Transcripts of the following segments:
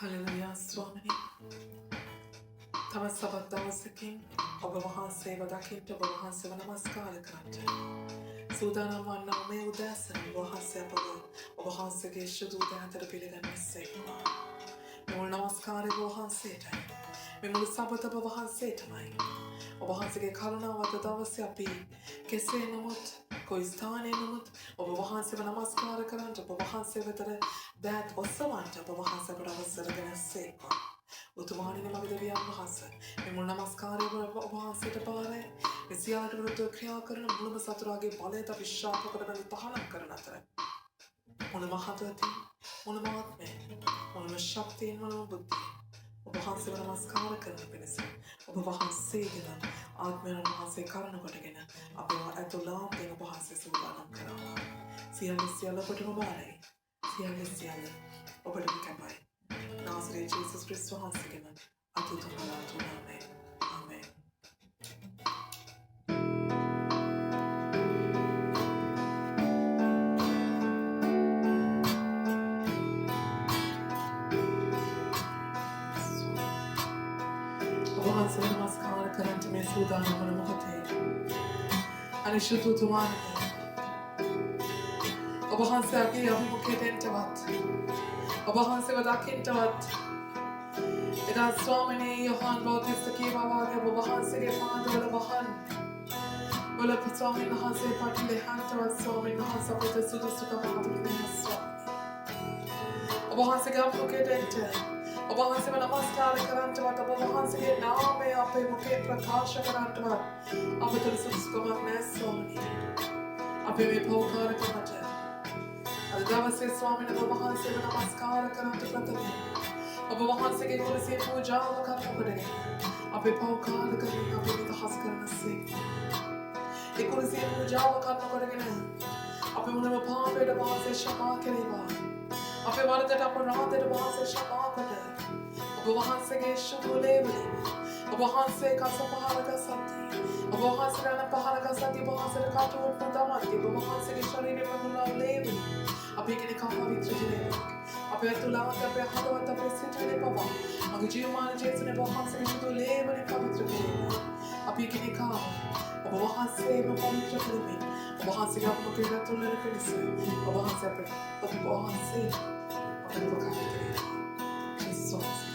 Hallelujah, Swamini. Tama sabat davasakin, ඔබ වහන්සේව දකින්නට ඔබ වහන්සේව නමස්කාර කරන්නට. සූදානම් වන්නා මේ උදෑසන වහන්සේ අපව ඔබ වහන්සේගේ ශුද්ධෝදයන්තර පිළිගන්නෙසේකවා. මේ මුල් නමස්කාරය වහන්සේටයි. මේ මුල් සබත ඔබ වහන්සේටමයි. ඔබ වහන්සේගේ කරුණාව අද දවසේ අපි කෙසේ නමුත් කොයි ස්ථානයේ නමුත් ඔබ වහන්සේව නමස්කාර කරන්නට ඔබ වහන්සේ වෙතට දෑත් ඔසවන්නට ඔබ වහන්සේට අවසර දෙනසේකවා. උතුමාණනි මගේ දෙවියන් වහන්සේ මේ මුල් නමස්කාරය ඔබ වහන්සේට පාරයි. මේ සියල්ලට විරුද්ධව ක්‍රියා කරන මුළුම සතුරාගේ බලයට අපි ශාප කරන තහනම් කරන අතර මුළුම හදවතින් මුළුම ආත්මයෙන් මුළුම ශක්තියෙන් මුළුම බුද්ධියෙන් ඔබ වහන්සේව නමස්කාර කරන පිණිස ඔබ වහන්සේගෙන ආත්මයන් වහන්සේ කරුණ කොටගෙන අපව ඇතුළාන්තයෙන් ඔබ වහන්සේ සූදානම් කරනවා. සියල්ල ඔබටම බාරයි. සියල්ල ඔබටම කැපයි. Nazareth Jesus Christ වහන්සේගෙන් අතුතුමලාතු ආමේන්. ආමේන්. ඔබ වහන්සේ නමස්කාර කරන්ට මේ සූදානම් වන මොහොතේ අනිශුතුතුමානි ඔබ වහන්සේගේ අභිමුඛයට එන්නවත් ඔබ වහන්සේව දකින්නවත් එදා ස්වාමිනේ යොහන් බෞතිස්ත කියවා වගේ ඔබ වහන්සේගේ පාදවල වහන් වල ස්වාමීන් වහන්සේ පටි දෙහන්ටවත් ස්වාමීන් වහන්සේ අපට සුදුසුකම අපිට ඔබ වහන්සේගේ අභිමුඛයට එන්න ඔබ වහන්සේව නමස්කාර කරන්නවත් ඔබ වහන්සේගේ නාමය අපේ මුඛයෙන් ප්‍රකාශ කරන්නවත් අපට සුදුසුකමක් නැහැ ස්වාමිනේ. අපේ මේ පෞකාරකමට අද දවසේ ස්වාමීන් වහන්සේව නමස්කාර කරන්නට ප්‍රථමයෙන් ඔබ වහන්සේගේ කුරුසියේ පූජාව කරනකොටගෙන අපේ පෞකාර කරමින් අපි නිදහස් කරනසේ. ඒ කුරුසියේ පූජාව කරනකොටගෙන අපේ මුලම පාපයට වහන්සේ ක්ෂමා කෙරේවා. අපේ වරදට අපරාධයට වහන්සේ ක්ෂමා කොට ඔබ වහන්සේගේ ශුභලේවලින් ඔබ වහන්සේ කසපහරක සත්‍ය ඔබ වහන්සේ රණ පහරක සත්‍ය ඔබ වහන්සේට කටුවට පුදමත් ඔබ වහන්සේගේ ශරීරෙම මුලා ලේවලින් අපි කෙනෙක් පවිත්‍ර ජීවිතයක් අපේ ඇතුළත අපේ හදවත අපේ සිතේ පවා මගේ ජීවමාන ජීවිතේ ඔබ වහන්සේගේ ශුද්ධ ලේවලින් පවිත්‍ර කරනවා. අපි කෙනෙක් ඔබ වහන්සේම පවිත්‍ර කරමින් ඔබ වහන්සේගේ අපේ ඇතුළත පිණිස ඔබ වහන්සේ අපේ ඔබ වහන්සේ අපේ ප්‍රකාශ කරනවා. Jesus.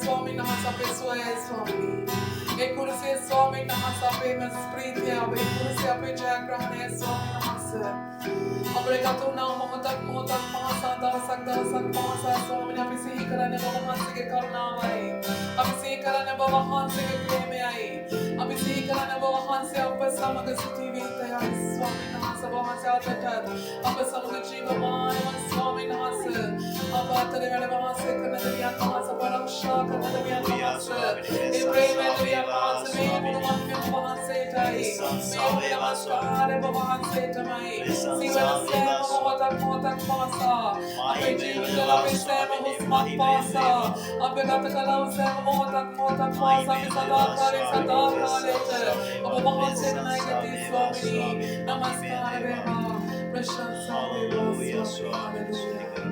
Swami Nahasa Peswaya Swami. Ekurse Swami Nahasa Famous Pritya, Ekurse Ape Jayagrahane Swami Nahasa. Obrigado now, Mohotak Mohotak Mahasa Dasak Dasak Mahasa Swami Nabisi Karane Babahansi Karnavai. Abisi Karane Babahansi Kremai. Abisi Karane Babahansi Apasamaga Sitivita Swami Nahasa Bahansa Tatat. Apasamaga Jiva Maya Swami Nahasa. Abatare Bahansi Kanadiya Mahasa Paraksha Kanadiya Mahasa. Ibrahim Kanadiya Mahasa Memu Mahim Bahansi Tai. Memu Namaskar Bahansi Tamai. Siva Sema Mohotak Mohotak Mahasa. Ape Jivitala Sema Husmat Pasa. Ape Gatakala Sema Mohotak Mohotak Mahasa. Sadakari Sadakari. Ape Bahansi Kanayati Swami. Namaskar Bema. Precious Swami Swami. Hallelujah.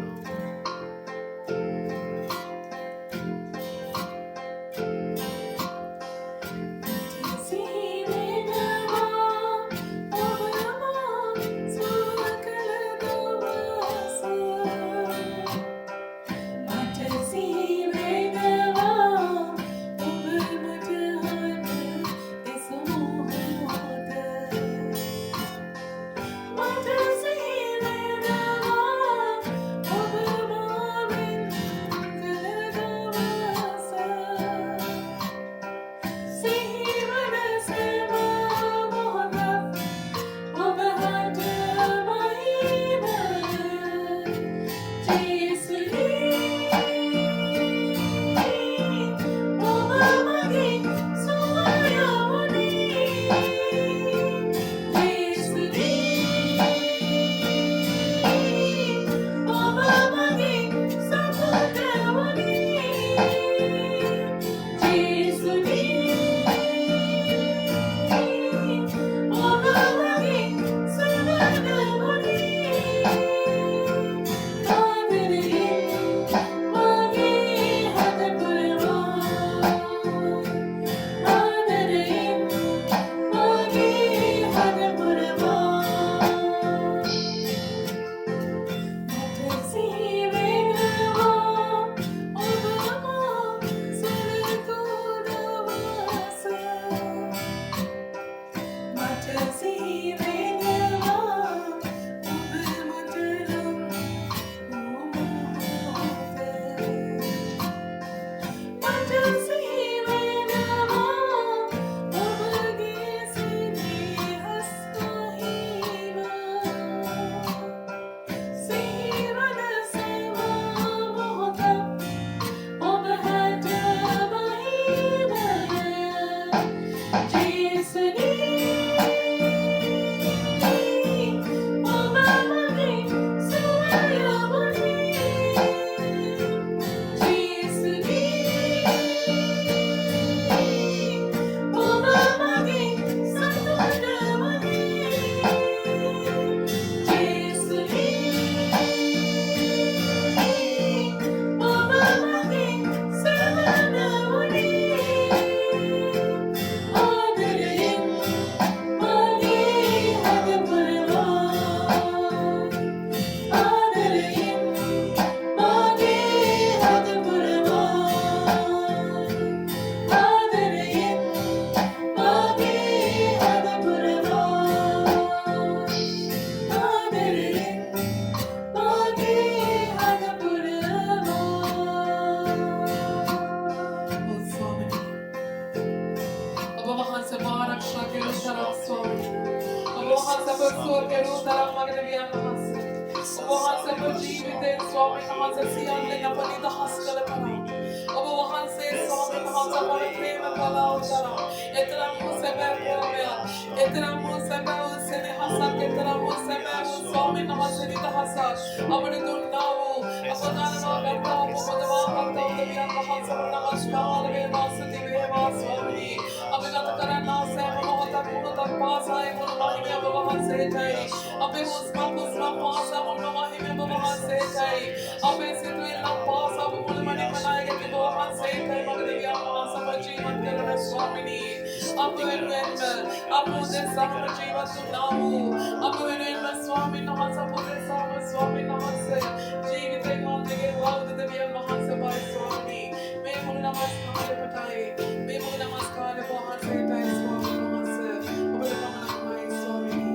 Say Swamini. Apu Sama Jiva Sunamu. Apu Swami Nahasa Pure Sama Swami Nahasa. Jivite Mandege Wald the Via Mahasa by Swami. May Munamaskar Patai. May Munamaskar Bahasa Swami Nahasa. Over the Ramana Swami.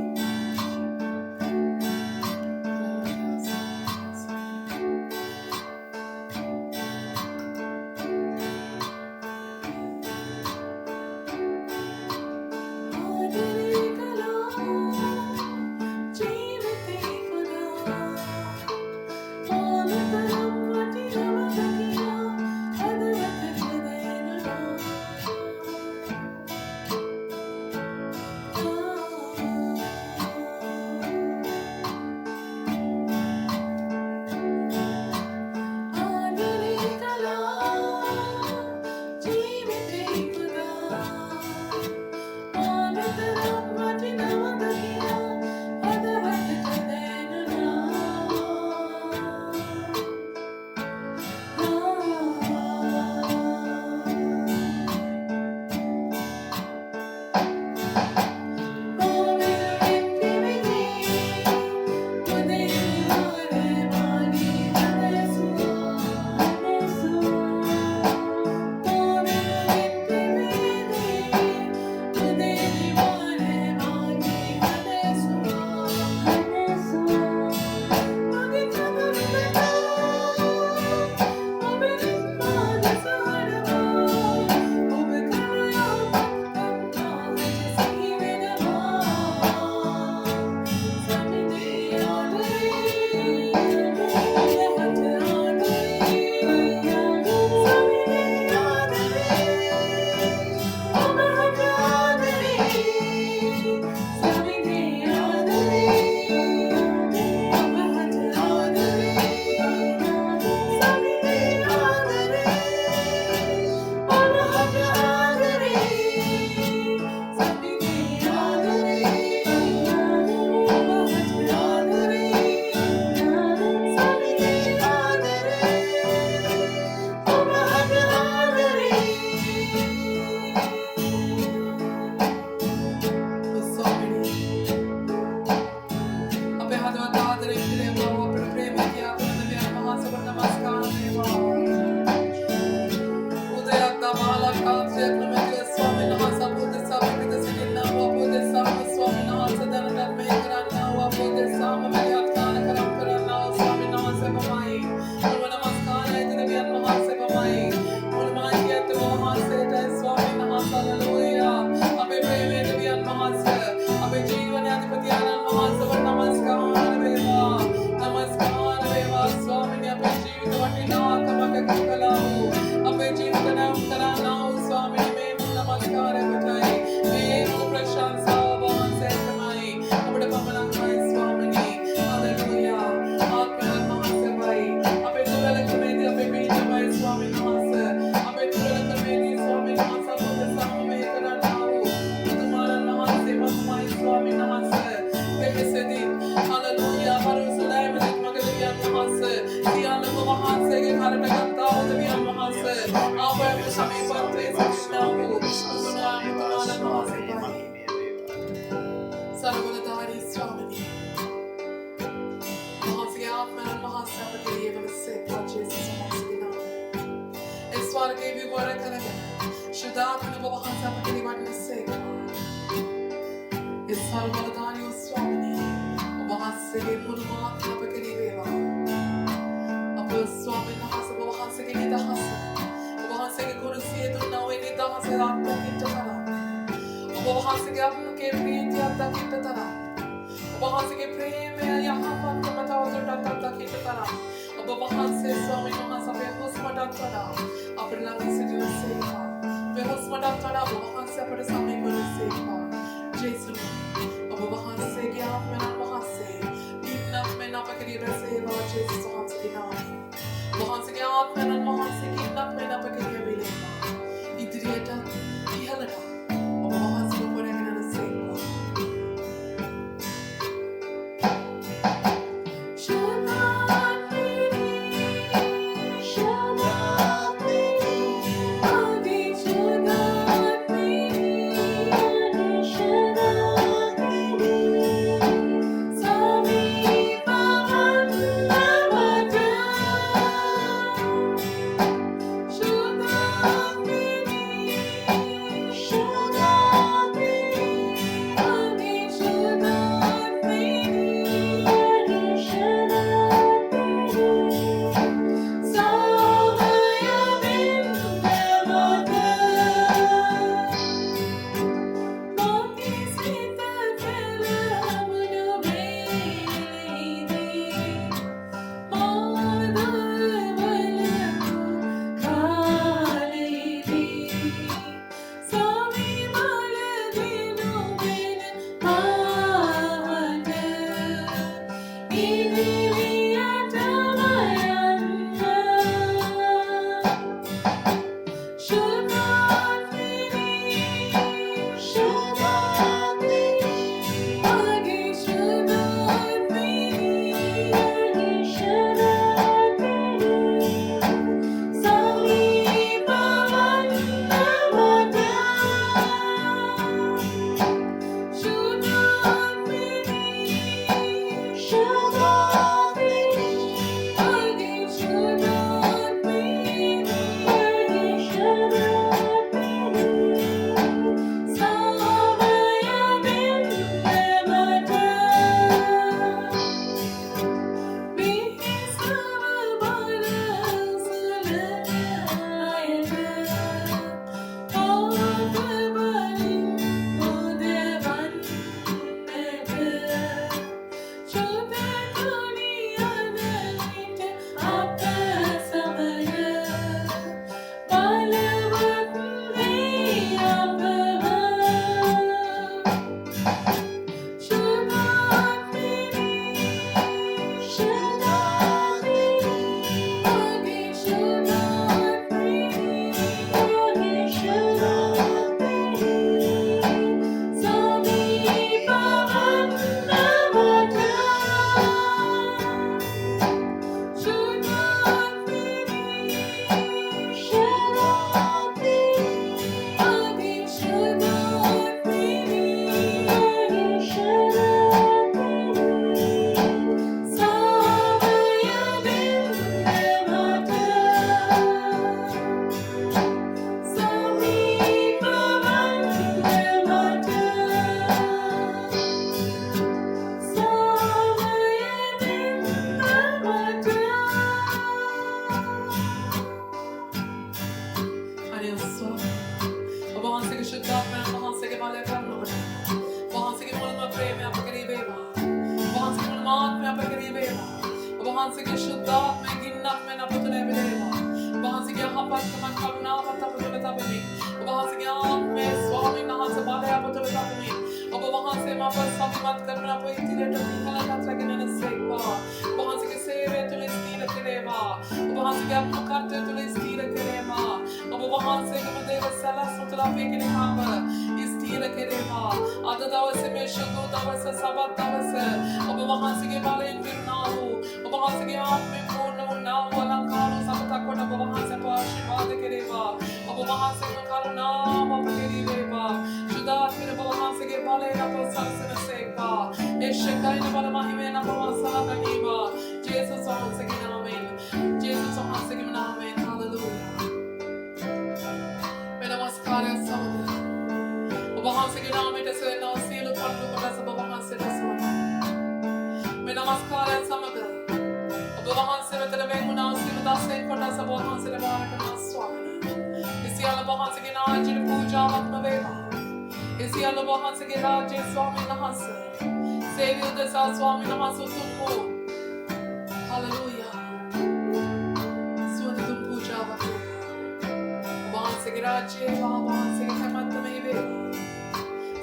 में आप करीब है वहां से मात में आप करीब है वहां से के शुद्धात में गिन्नत में ना पुतले मिलेगा वहां से क्या हापत मन करुणा पता पुतले तब में वहां से क्या में स्वामी नहा से बाले आप पुतले तब में अब वहां से मां पर सभी मत करना कोई तीरे तो कला का लगे ना सेवा वहां से के सेवे तुले स्थिर करेवा वहां से क्या करते तुले स्थिर करेवा अब वहां से के देव सला सुतला पे के नाम स्थिर करेवा आद दवस में शुद्ध दवस सब दवस अब वहां से के बाले ना हो वहां से के आप में पूर्ण ना अलंकार सब तक अब वहां से आशीर्वाद करेवा अब वहां से करुणा अब करेवा शुद्धा फिर वहां से के बाले ना तो सरसन सेवा यशकाय ने बाला महिमे ना वहां बनीवा Jesus once again amen Jesus once again amen hallelujah मैं नमस्कार है सब वहां से के नाम में से ना सील पर को सब वहां से रसवा मैं नमस्कार है समग्र अब वहां से मैं तेरे में गुना सील दास से कोटा सब वहां से बाहर करना स्वामी इसी अल वहां से के नाम जिन पूजा आत्मा वेवा इसी अल वहां से के राज्य स्वामी नमः सेवी उदसा स्वामी नमः तुमको हालेलुया स्वतः तुम पूजा वहाँ वहां से के राज्य वहां से के मत में वे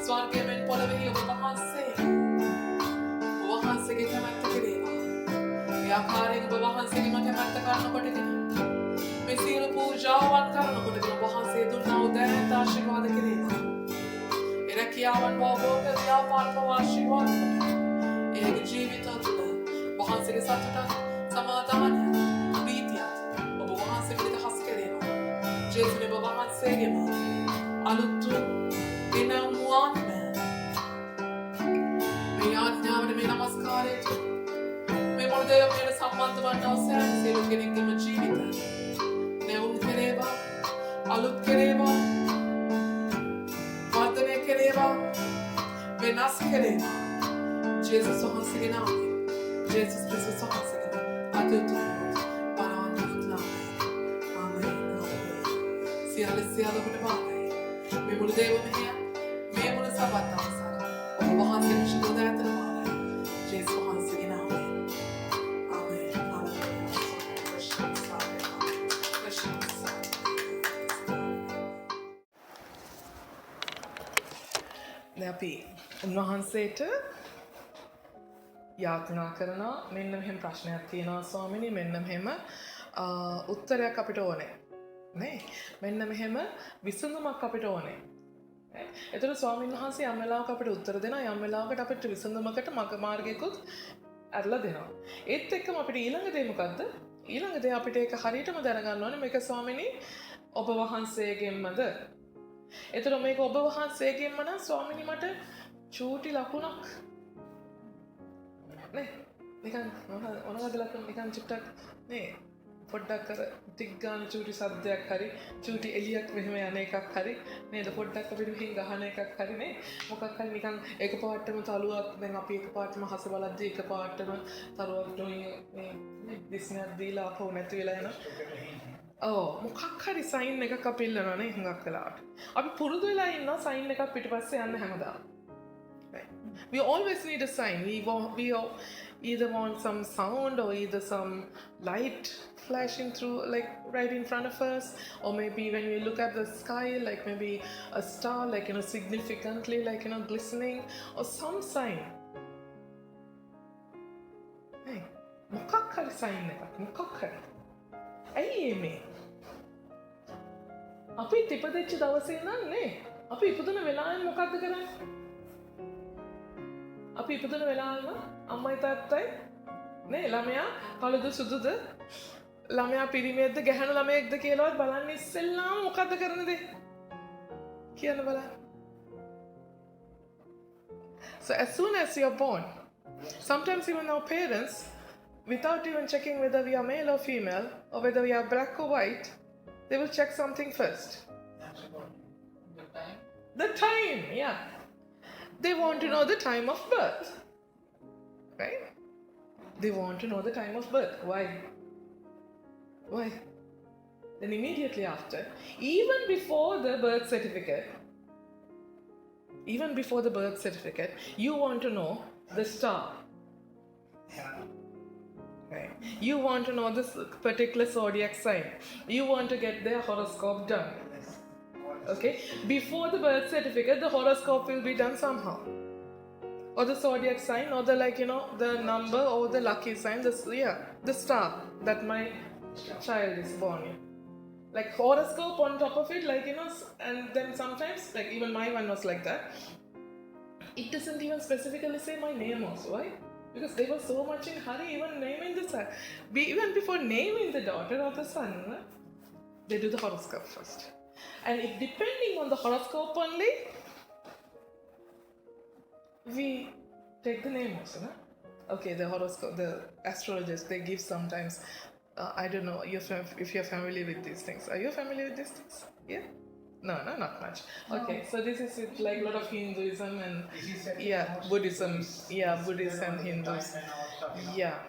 स्वर्ग में पलवे वहां से के मत करेगा व्यापार वहां से के मत करना पड़ेगा मैं सिर पूजा करना पड़ेगा वहां से दुनिया उदय आशीर्वाद करेगा कियावन बाबो के व्यापार को आशीर्वाद एक जीवित वहां से के साथ समाधान प्रीति अब वहां से के हंस करेगा जैसे ने वहां से के अलुतु बिना मुआन में मैं आज्ञा में नमस्कार है मैं मुर्दे मेरे संबंध बनना से लोग के जीवित ने उन करेगा अलुत करेगा Venas queremos Jesus son signa Jesus Christus son signa aduto para andut la amen se ale por vai me mudei o me muda sabata sara o bahan se शुद्ध है तेरा Jesus son signa amen amen අපි උන්වහන්සේට යාඥා කරනවා මෙන්න මෙහෙම ප්‍රශ්නයක් තියෙනවා ස්වාමිනී මෙන්න මෙහෙම උත්තරයක් අපිට ඕනේ නේ මෙන්න මෙහෙම විසඳුමක් අපිට ඕනේ නේ එතකොට ස්වාමීන් වහන්සේ යම් වෙලාවක අපිට උත්තර දෙනවා යම් වෙලාවකට අපිට විසඳුමකට මාර්ගයකුත් අරලා දෙනවා ඒත් එක්කම අපිට ඊළඟ දේ මොකද්ද ඊළඟ දේ අපිට ඒක හරියටම දැනගන්න ඕනේ මේක ස්වාමිනී ඔබ වහන්සේගෙන්මද එතකොට මේක ඔබ වහන්සේගෙන්ම නම් ස්වාමිනී මට චූටි ලකුණක් නේ නිකන් මොනවද ලකුණ නිකන් චුට්ටක් නේ පොඩ්ඩක් අර ටික් ගන්න චූටි සද්දයක් හරි චූටි එලියක් මෙහෙම යන එකක් හරි නේද පොඩ්ඩක් අපිට මෙහින් ගහන එකක් හරි නේ මොකක් හරි නිකන් එකපාරටම තලුවක් දැන් අපි එකපාරටම හස බලද්දී එකපාරටම තලුවක් මේ දිස්නයක් දීලා අපෝ නැති වෙලා යනවා මොකක් හරි සයින් එකක් අපි ඉල්ලනවා නේ හුඟක් වෙලාවට අපි පුරුදු වෙලා ඉන්නවා සයින් එකක් පිටිපස්සේ යන්න හැමදාම we always need a sign we either want some sound or either some light flashing through like right in front of us or maybe when we look at the sky like maybe a star like significantly like glistening or some sign hey මොකක් හරි sign එකක් මොකක් හරි ඇයි මේ අපි ඉපදෙච්ච දවසේ නම් නේ අපි ඉපදුන වෙලාවෙන් මොකක්ද කරන්නේ අපි ඉපදුන වෙලාවෙම අම්මයි තාත්තයි නේ ළමයා කළුද සුදුද ළමයා පිරිමියෙක්ද ගැහැණු ළමයෙක්ද කියලාවත් බලන්න ඉස්සෙල්ලාම මොකක්ද කරන දේ කියන්න බලන්න so as soon as you are born sometimes even our parents without even checking whether we are male or female or whether we are black or white they will check something first the time yeah they want to know the time of birth right they want to know the time of birth why then immediately after even before the birth certificate Even before the birth certificate, you want to know the star. Right. You want to know this particular zodiac sign. You want to get their horoscope done. Okay? Before the birth certificate, the horoscope will be done somehow. Or the zodiac sign, or the the number, or the lucky sign, the star that my child is born in. Like horoscope on top of it, and then sometimes, like even my one was like that. It doesn't even specifically say my name also. Why? Because they were so much in hurry even naming the son. Even before naming the daughter or the son, they do the horoscope first. And depending on the horoscope only, we take the name also. No? Okay, the horoscope, the astrologers, they give sometimes, I don't know if you're familiar with these things. Are you familiar with these things? Yeah? No, not much. Okay, so this is with like a lot of Hinduism and Buddhism. Yeah, Buddhism, Hindus. Yeah.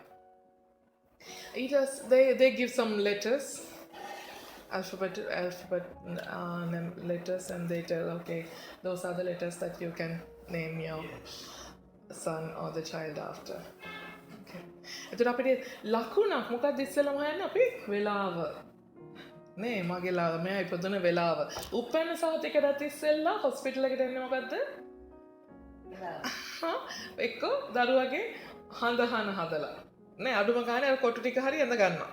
They give some letters, alphabet letters, and they tell, okay, those are the letters that you can name your son or the child after. Okay. එතකොට අපිට ලකුණක් මොකක්ද ඉස්සෙල්ලාම හොයන්නේ අපි වෙලාව. නේ මගේ ළමයා ඉපදුන වෙලාව. උපැන්න සහතිකයට ඉස්සෙල්ලා හොස්පිටල් එකට එන්නේ මොකද්ද? එක්ක දරුවගේ හඳහන හදලා. නේ අඩුම ගානේ අර කොටු ටික හරි ඇඳ ගන්නවා.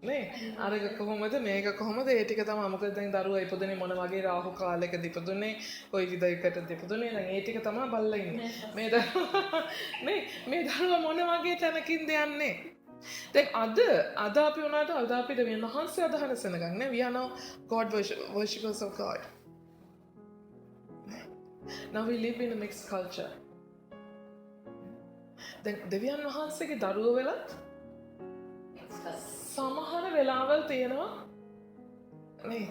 නේ අරක කොහොමද මේක කොහොමද ඒ ටික තමයි මොකද දැන් දරුවා ඉපදුනේ මොන වගේ රාහු කාලයකද ඉපදුනේ කොයි විදිහකටද ඉපදුනේ දැන් ඒ ටික තමයි බලලා ඉන්නේ මේ දරුවා නේ මේ දරුවා මොන වගේ තැනකින්ද යන්නේ දැන් අද අපි උනාට අද අපිට මේ මහන්සිය අදහන සෙනගන් නේ we are now God worshippers of God. Now we live in a mixed culture. දැන් දෙවියන් වහන්සේගේ දරුවෝ වෙලත් සමහර වෙලාවල් තියෙනවා නේ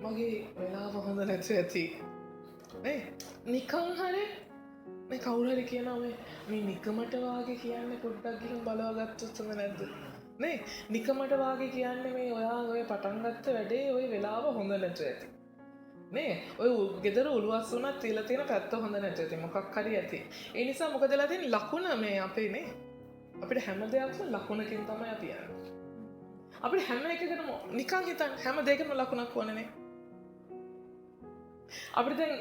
මගේ වෙලාව හොඳ නැති ඇති නේ නිකන් හරි මේ කවුරු හරි කියනවා මේ නිකමට වාගේ කියන්නේ පොඩ්ඩක් ගිහින් බලවගත්තොත් හොඳ නැද්ද නේ නිකමට වාගේ කියන්නේ මේ ඔයා ඔය පටන් ගත්ත වැඩේ ඔය වෙලාව හොඳ නැති ඇති නේ ඔය ගෙදර උළුවස් වුණත් තියලා තියෙන පැත්ත හොඳ නැති ඇති මොකක් හරි ඇති ඒ නිසා මොකද වෙලා තියෙන්නේ ලකුණ මේ අපේ නේ අපිට හැම දෙයක්ම ලකුණකින් තමයි අපි යන්නේ අපිට හැම එකකටම නිකන් හිතන්න හැම දෙයකම ලකුණක් ඕනනේ අපිට දැන්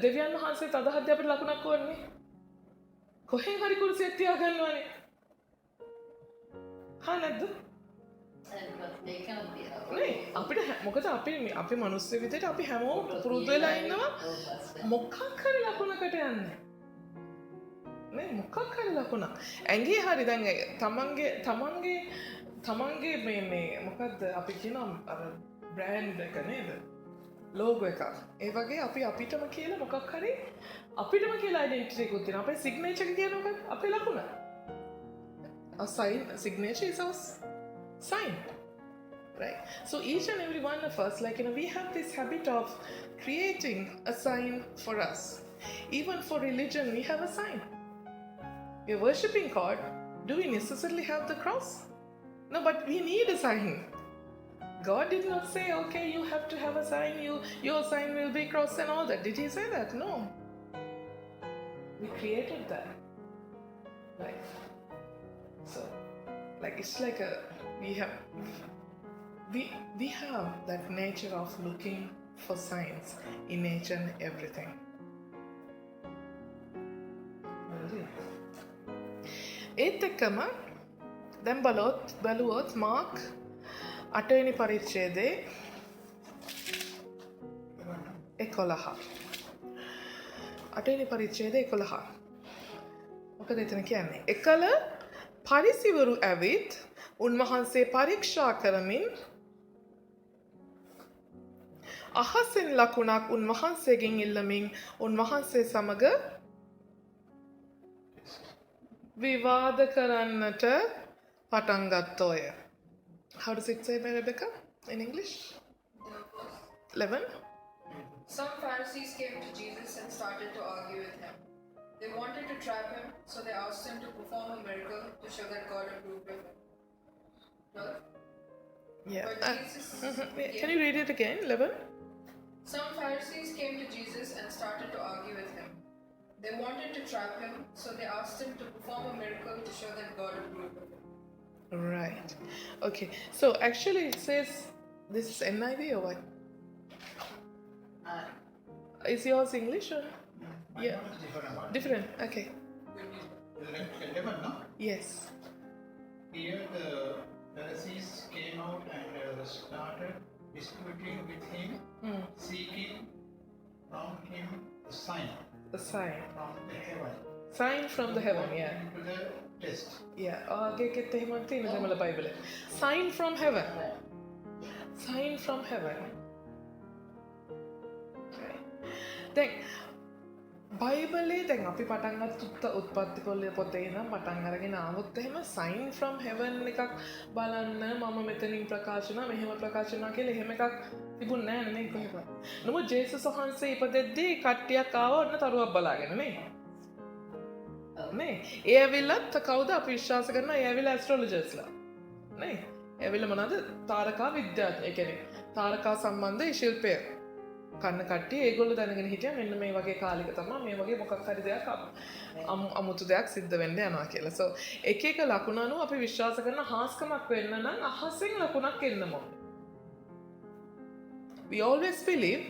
දෙවියන් වහන්සේ තදහද්දී අපිට ලකුණක් ඕනේ කොහෙන් හරි කුරුසියක් තියා ගන්නවනේ හා නැද්ද නේ අපිට මොකද අපි මිනිස්සු විදිහට අපි හැමෝම පුරුදු වෙලා ඉන්නවා මොකක් හරි ලකුණකට යන්නේ නේ මොකක් හරි ලකුණක් ඇඟේ හරි දැන් තමන්ගේ මේ මොකක්ද අපි කියනවා අර බ්‍රෑන්ඩ් එක නේද ලෝගෝ එකක් ඒ වගේ අපිටම කියලා මොකක් හරි අපිටම කියලා ඩෙන්ටිටි එකක් තියෙනවා අපේ සිග්නේචර් එක කියන මොකක්ද අපේ ලකුණ a sign signature is our sign right so each and every one of us we have this habit of creating a sign for us even for religion we have a sign we're worshipping God do we necessarily have the cross no but we need a sign God did not say okay you have to have a sign your sign will be cross and all that did he say that no we created that right so it's like we have that nature of looking for signs in nature and everything ඒත් එක්කම දැන් බලුවොත් mark 8 වෙනි පරිච්ඡේදයේ 11 8 වෙනි පරිච්ඡේදයේ 11 මොකද එතන කියන්නේ එකල පරිසිවරු ඇවිත් උන්වහන්සේ පරීක්ෂා කරමින් අහසෙන් ලකුණක් උන්වහන්සේගෙන් ඉල්ලමින් උන්වහන්සේ සමග විවාද කරන්නට පටන් ගත්තෝය. How does it say by Rebecca in English? 11. Some Pharisees came to Jesus and started to argue with him. They wanted to trap him, so they asked him to perform a miracle to show that God approved of him. 12. Yeah. But Jesus, Can you read it again? 11. Some Pharisees came to Jesus and started to argue with him. They wanted to trap him, so they asked him to perform a miracle to show that God approved of him. Right. Okay. So actually it says this is NIV or what? Is yours English or? Yeah. Different. Okay. 11, no? Yes. Here the Pharisees came out and started disputing with him, seeking from him a sign The sign. from the heaven. Sign from the heaven. Yeah. Into the test. Yeah. ආගේ එහෙම තියෙන දෙමළ බයිබලේ. Sign from heaven. Sign from heaven. Okay. දැන් බයිබලේ දැන් අපි පටන් ගත්ත උත්පත්ති පොතේ නම් පටන් අරගෙන ආවොත් එහෙම sign from heaven එකක් බලන්න මම මෙතනින් ප්‍රකාශ කරනවා මෙහෙම ප්‍රකාශ කරනවා කියලා එහෙම එකක් තිබුණ නැහැ නේ කොහෙවත්. නමුත් ජේසුස් වහන්සේ ඉපදෙද්දී කට්ටියක් ආව ඔන්න තරුවක් බලාගෙන නේ. නේ. ඒ ඇවිල්ලත් කවුද අපි විශ්වාස කරනවා ඒ ඇවිල්ලා ඇස්ට්‍රොලොජර්ස්ලා. නේ. ඒ ඇවිල්ලා මොනවද තාරකා විද්‍යාඥයෝ. ඒ කියන්නේ තාරකා සම්බන්ධ ශිල්පය. කන්න කට්ටිය ඒගොල්ලෝ දැනගෙන හිටියා මෙන්න මේ වගේ කාලෙක තමයි මේ වගේ මොකක් හරි දෙයක් අමුතු දෙයක් සිද්ධ වෙන්න යනවා කියලා. So එක එක ලකුණු අනුව අපි විශ්වාස කරන හාස්කමක් වෙන්න නම් අහසෙන් ලකුණක් එන්න ඕනේ. We always believe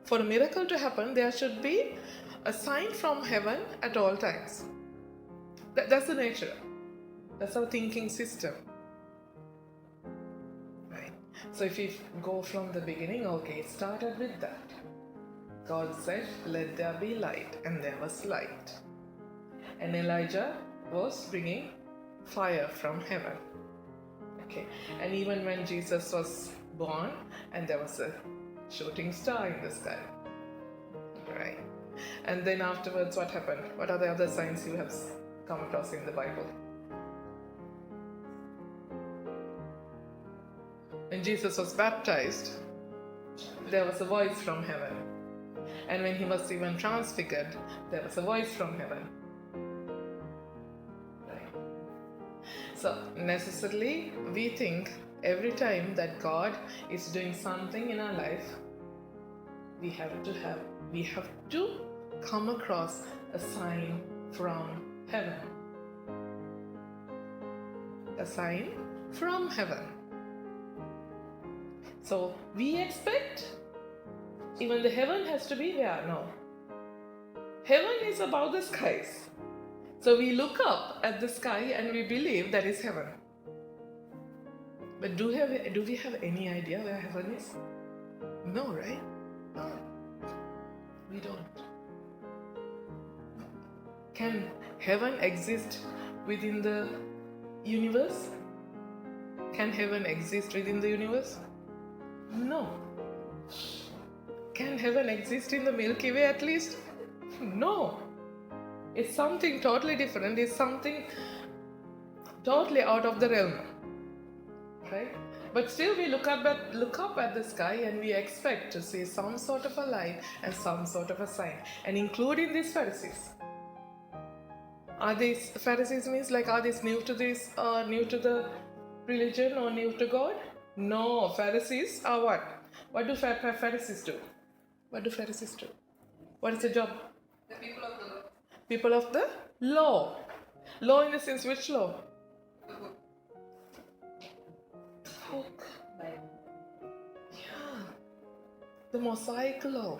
for a miracle to happen there should be a sign from heaven at all times. That's the nature. That's our thinking system. Right. So if we go from the beginning, okay, it started with that. God said, let there be light, and there was light. And Elijah was bringing fire from heaven. Okay. And even when Jesus was born, and there was a shooting star in the sky. Right. And then afterwards, what happened? What are the other signs you have come across in the Bible? When Jesus was baptized, there was a voice from heaven. And when he was even transfigured, there was a voice from heaven. Right. So, necessarily, we think every time that God is doing something in our life, we have to come across a sign from heaven. A sign from heaven. So we expect even the heaven has to be there. No. Heaven is above the skies. So we look up at the sky and we believe that is heaven. But do we have any idea where heaven is? No, right? No. We don't. Can heaven exist within the universe? Can heaven exist within the universe? No. Can heaven exist in the Milky Way at least? No. It's something totally different. It's something totally out of the realm. Right? But still we look up at the sky and we expect to see some sort of a light and some sort of a sign. And including these Pharisees. Are these Pharisees means like are these new to this new to the religion or new to God? No, Pharisees are what? What do Pharisees do? What do Pharisees do? What is the job? The people of the law. People of the law. Law in the sense which law? The book. Book. Yeah. The Mosaic law.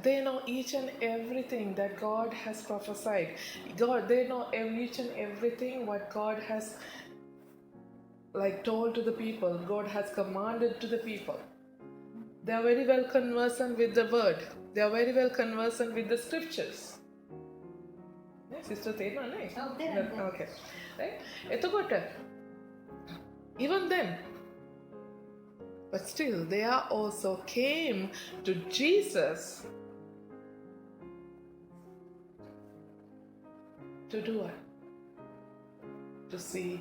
They know each and everything that God has prophesied. They know each and everything what God has told to the people. God has commanded to the people. They are very well conversant with the word. They are very well conversant with the scriptures. Sister Tena, okay. Right? Even then, but still, they are also came to Jesus to do what? To see,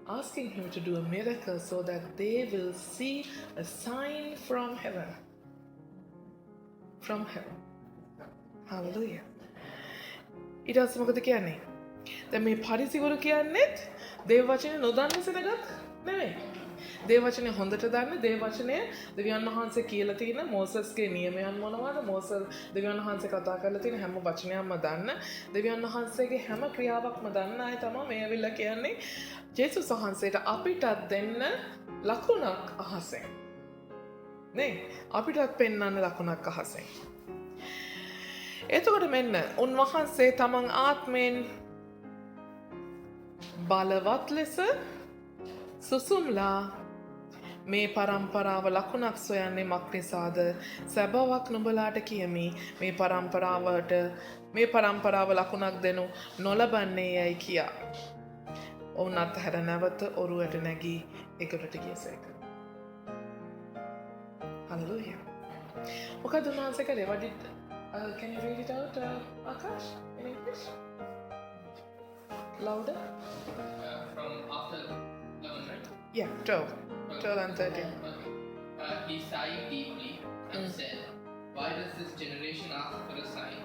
asking him to do a miracle so that they will see a sign from heaven. From heaven. Hallelujah. ඊට පස්සේ මොකද කියන්නේ? දැන් මේ පරිසිවරු කියන්නේත් දේව වචනේ නොදන්න සෙනගක් නෙමෙයි. දේව වචනේ හොඳට දන්න දේව වචනය දෙවියන් වහන්සේ කියලා තියෙන මෝසස්ගේ නියමයන් මොනවද මෝසස් දෙවියන් වහන්සේ කතා කරලා තියෙන හැම වචනයක්ම දන්න දෙවියන් වහන්සේගේ හැම ක්‍රියාවක්ම දන්න අය තමයි මේ ඇවිල්ලා කියන්නේ ජේසුස් වහන්සේට අපිටත් දෙන්න ලකුණක් අහසෙන් නේ අපිටත් පෙන්වන්න ලකුණක් අහසෙන් එතකොට මෙන්න උන්වහන්සේ තමන් ආත්මයෙන් බලවත් ලෙස සුසුම්ලා මේ පරම්පරාව ලකුණක් සොයන්නේ මක් නිසාද සැබවක් නුඹලාට කියමි මේ පරම්පරාව ලකුණක් දෙනු නොලබන්නේ යයි කියා. ඔවුන් අත්හැර නැවත ඔරුවට නැගී එකට ගියසේක. Hallelujah. මොකද උන්වහන්සේ කළේ what did can you read it out Akash in English? Louder? From after 11, right? Yeah, 12 and 13. He sighed deeply and said, "Why does this generation ask for a sign?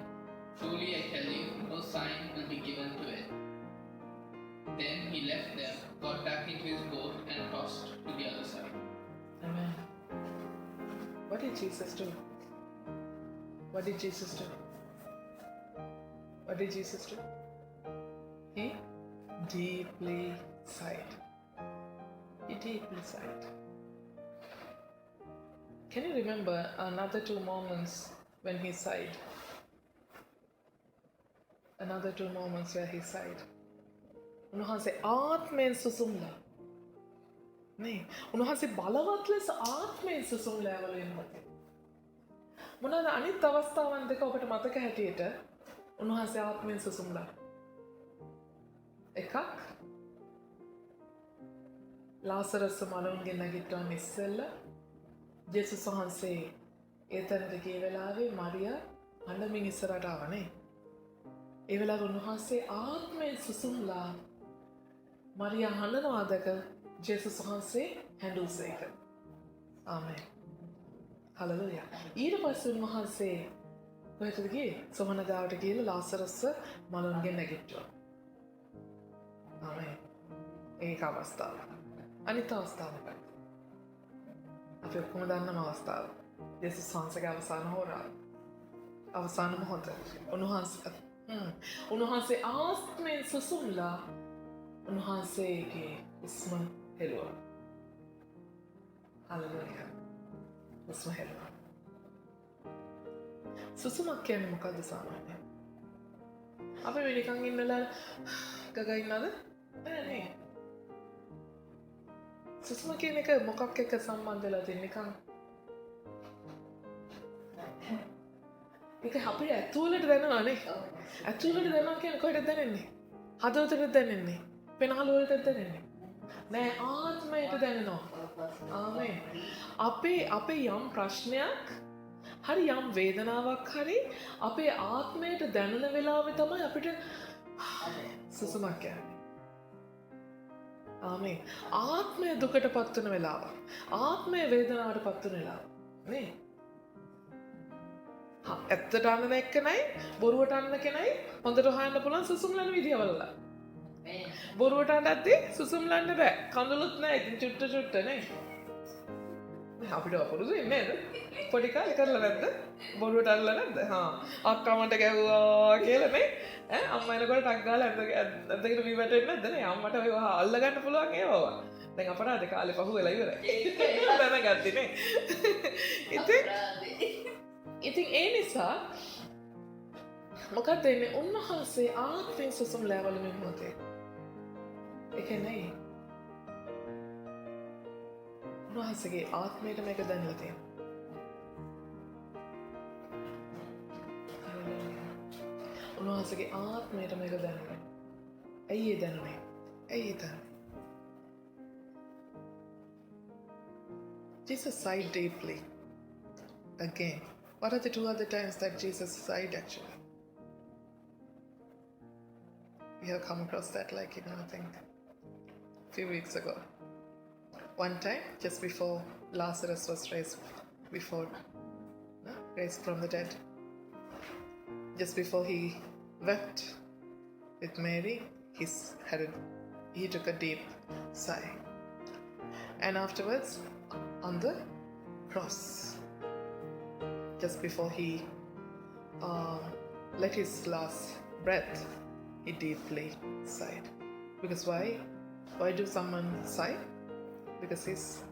Truly I tell you, no sign will be given to it." Then he left them, got back into his boat and crossed to the other side. Amen. What did Jesus do? What did Jesus do? What did Jesus do? He deeply sighed. He deeply sighed. Can you remember another 2 moments when he sighed? Another 2 moments where he sighed. උන්වහන්සේ ආත්මයෙන් සුසුම්ලා. නේ උන්වහන්සේ බලවත් ලෙස ආත්මයෙන් සුසුම්ලා වලින්මත්. මොනවාද අනිත් අවස්ථාවන් දෙක ඔබට මතක හැටියට උන්වහන්සේ ආත්මයෙන් සුසුම්ලා. එකක් ලාසරස් මලවුන්ගේ නැගිට්ටුවන් ඉස්සෙල්ලා ජේසුස් වහන්සේ ඒතනට ගිය වෙලාවේ මරියා අඬමින් ඉස්සරහට ආවනේ. ඒ වෙලාවේ උන්වහන්සේ ආත්මයෙන් සුසුම්ලා මරියා හඬනවා දැක ජේසුස් වහන්සේ හැඬුසේක. ආමෙන්. හලෙලූයා. ඊට පස්සේ උන්වහන්සේ කොහෙටද ගියේ? සොහන ගාවට ගිහලා ලාසරස් මලවුන්ගේ නැගිට්ටුවා. ආමෙන්. ඒක අවස්ථාව. අනිත් අවස්ථාව මොකක්ද? අපි ඔක්කොම දන්නම අවස්ථාව. යේසුස් වහන්සේගේ අවසාන හෝරාව. අවසාන මොහොත. උන්වහන්සේ ආත්මයෙන් සුසුම්ලා උන්වහන්සේගේ ඉස්ම හෙළුවා. හලෙලූයා. ඉස්ම හෙළුවා. සුසුමක් කියන්නේ මොකද්ද සාමාන්‍යයෙන්? අපි මේ නිකන් ඉන්නලා ගගා ඉන්නවද? නෑ. සුසුම කියන එක මොකක් එක්ක සම්බන්ධ වෙලා තියෙන නිකන් ඒක අපේ ඇතුළට දැනෙනවානේ. ඇතුළට දැනෙනවා කියන්නේ කොහෙටද දැනෙන්නේ? හදවතට දැනෙන්නේ. පෙනහල වලට දැනෙන්නේ. නෑ ආත්මයට දැනෙනවා. ආමෙන්. අපේ යම් ප්‍රශ්නයක් හරි යම් වේදනාවක් හරි අපේ ආත්මයට දැනෙන වෙලාවේ තමයි අපිට සුසුමක් කියන්නේ. ආමෙන්. ආත්මය දුකට පත්වන වෙලාව. ආත්මය වේදනාවට පත්වන වෙලාව. නේ? ඇත්තට අන්නන එක්කනයි බොරුවට අන්න කෙනයි හොඳට හොයන්න පුළුවන් සුසුම්ලන විදියවල. බොරුවට අඬද්දී සුසුම්ලන්න බෑ. කඳුළුත් නෑ. ඉතින් චුට්ට නේ. අපිට අපුරුදු ඉන්නේ නේද? පොඩි කාලේ කරලා නැද්ද? බොරුවට අල්ලලා නැද්ද? අක්කා මට ගැහුවා කියලා නේ. අම්මා එනකොට ටක් ගාලා ඇද්දගෙන වී වැටෙන්නේ නැද්ද නේ? අම්මට ඔය අල්ල ගන්න පුළුවන් ඒවා. දැන් අපරාධ කාලේ පහුවෙලා ඉවරයි. දැනගත්තේ නේ. ඉතින් ඒ නිසා මොකක්ද මේ උන්වහන්සේ ආත්මයෙන් සුසුම් ලෑවල මේ මොහොතේ. ඒක නෙයි. උන්වහන්සේගේ ආත්මයට මේක දැනලා තියෙනවා. උන්වහන්සේගේ ආත්මයට මේක දැනුනේ. ඇයි ඒ දැනුනේ? ඇයි ඒ දැනුනේ? Jesus sighed deeply. Again. What are the 2 other times that Jesus sighed actually? We have come across that I think a few weeks ago. One time, just before Lazarus was raised from the dead. Just before he wept with Mary, he took a deep sigh. And afterwards, on the cross, just before he let his last breath, he deeply sighed. Because why? Why do someone sigh? Because his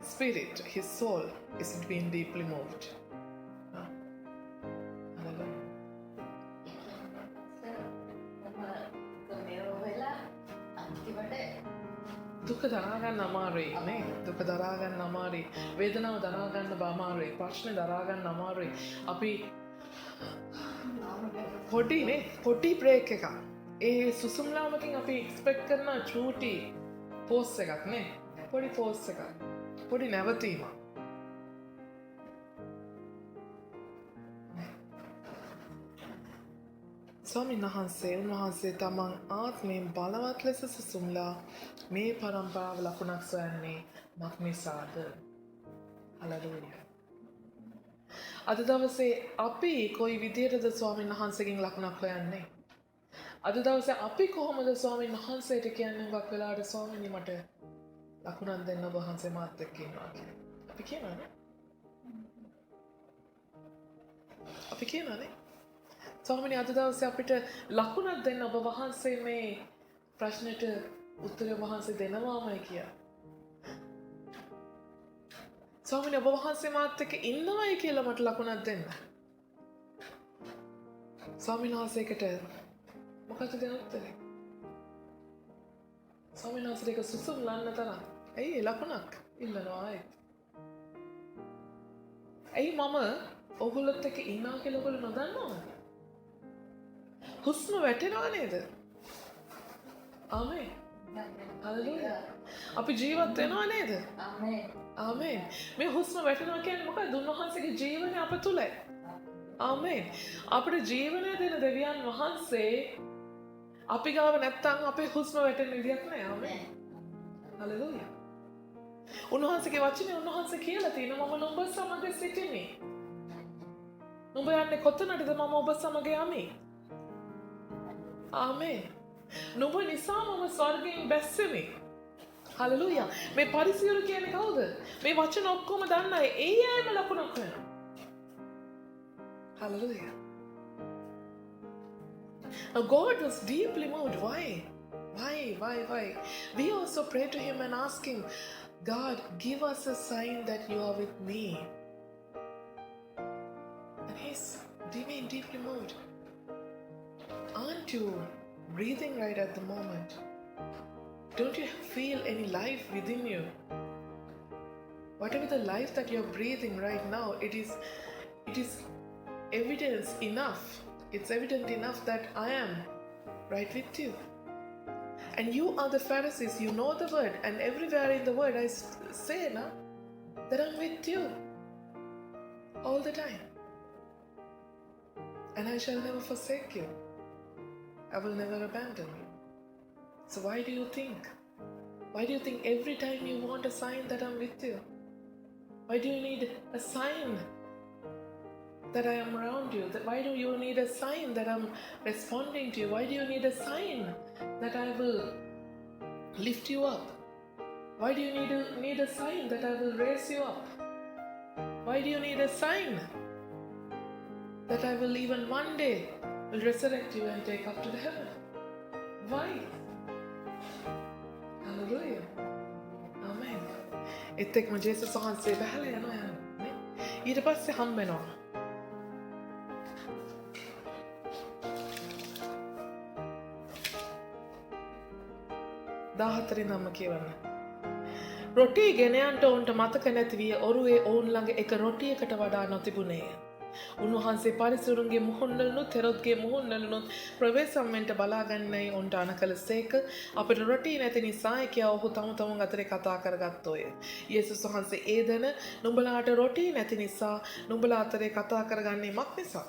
spirit, his soul is being deeply moved. Hallelujah. දුක දරාගන්න අමාරුයි නේ. දුක දරාගන්න අමාරුයි. වේදනාව දරාගන්න අමාරුයි. ප්‍රශ්න දරාගන්න අමාරුයි. අපි පොඩි නේ පොඩි බ්‍රේක් එකක්. ඒ සුසුම්ලාමකින් අපි එක්ස්පෙක්ට් කරන චූටි පෝස් එකක් නේ. පොඩි පෝස් එකක්. පොඩි නැවතීමක්. ස්වාමීන් වහන්සේ උන්වහන්සේ තමන් ආත්මයෙන් බලවත් ලෙස සුසුම්ලා මේ පරම්පරාව ලකුණක් සොයන්නේ මක් නිසාද? හලලූයා. අද දවසේ අපි කොයි විදියටද ස්වාමීන් වහන්සේගෙන් ලකුණක් හොයන්නේ? අද දවසේ අපි කොහොමද ස්වාමීන් වහන්සේට කියන්නේ වක් වෙලාවට ස්වාමීනි මට ලකුණක් දෙන්න ඔබ වහන්සේ මාත් එක්ක ඉන්නවා කියලා. අපි කියනවානේ. අපි කියනවානේ. ස්වාමීනි අද දවසේ අපිට ලකුණක් දෙන්න ඔබ වහන්සේ මේ ප්‍රශ්නෙට උත්තරය වහන්සේ දෙනවාමයි කියලා. ස්වාමීනි ඔබ වහන්සේ මාත් එක්ක ඉන්නවයි කියලා මට ලකුණක් දෙන්න. ස්වාමීන් වහන්සේකට මොකද දෙන උත්තරේ? ස්වාමීන් වහන්සේට සුසුම් ලන්න තරම්. ඇයි ලකුණක් ඉල්ලනවා ආයෙත්? ඇයි මම ඔගොල්ලොත් එක්ක ඉන්නවා කියලා ඔයගොල්ලෝ නොදන්නවද? හුස්ම වැටෙනවා නේද? ආමේන්. හල්ලුයා. අපි ජීවත් වෙනවා නේද? ආමේන්. ආමේන්. මේ හුස්ම වැටෙනවා කියන්නේ මොකක්ද? උන්වහන්සේගේ ජීවනය අප තුල. ආමේන්. අපිට ජීවනය දෙන දෙවියන් වහන්සේ අපි ගාව නැත්තම් අපේ හුස්ම වැටෙන්න විදියක් නෑ. ආමේන්. හල්ලුයා. උන්වහන්සේගේ වචනේ උන්වහන්සේ කියලා තියෙනවා මම නුඹ සමග සිටිමි. නුඹ යන්නේ කොතනටද මම ඔබ සමග යමි. ආමේන්. නුඹ නිසා මම ස්වර්ගයෙන් බැස්සෙමි. හලලූයා. මේ පරිසියරු කියන්නේ කවුද? මේ වචන ඔක්කොම දන්න අය. ඒ අයම ලකුණක් වෙනවා. Hallelujah. Now God was deeply moved. Why? We also pray to him and ask him, God, give us a sign that you are with me. And he's being deeply moved. Aren't you breathing right at the moment? Don't you feel any life within you? Whatever the life that you're breathing right now, it is evidence enough. It's evident enough that I am right with you. And you are the Pharisees, you know the word, and everywhere in the word I say now that I'm with you all the time. And I shall never forsake you. I will never abandon you. So why do you think every time you want a sign that I'm with you? Why do you need a sign that I am around you? Why do you need a sign that I'm responding to you? Why do you need a sign that I will lift you up? Why do you need a sign that I will raise you up? Why do you need a sign that I will even one day will resurrect you and take up to the heaven? Why? Hallelujah. Amen. එතෙක්ම ජේසුස් වහන්සේ බහලා යනවා යන්නේ. ඊට පස්සේ හම්බ වෙනවා. දාහතරේ නම කියවන්න. රොටි ගෙනයන්ට ඔවුන්ට මතක නැති විය ඔරුවේ ඔවුන් ළඟ එක රොටියකට වඩා නොතිබුණේය. උන්වහන්සේ පරිසරුන්ගේ මුහුණ්වලුනුත් හෙරොද්ගේ මුහුණ්වලුනුත් ප්‍රවේශම්වෙන්ට බලාගන්නයි ඔවුන්ට අණ කළසේක. අපට රොටි නැති නිසා කියා ඔහු තමුන් අතරේ කතා කරගත්තෝය. යේසුස් වහන්සේ ඒ දන නුඹලාට රොටි නැති නිසා නුඹලා අතරේ කතා කරගන්නේ මක් නිසා?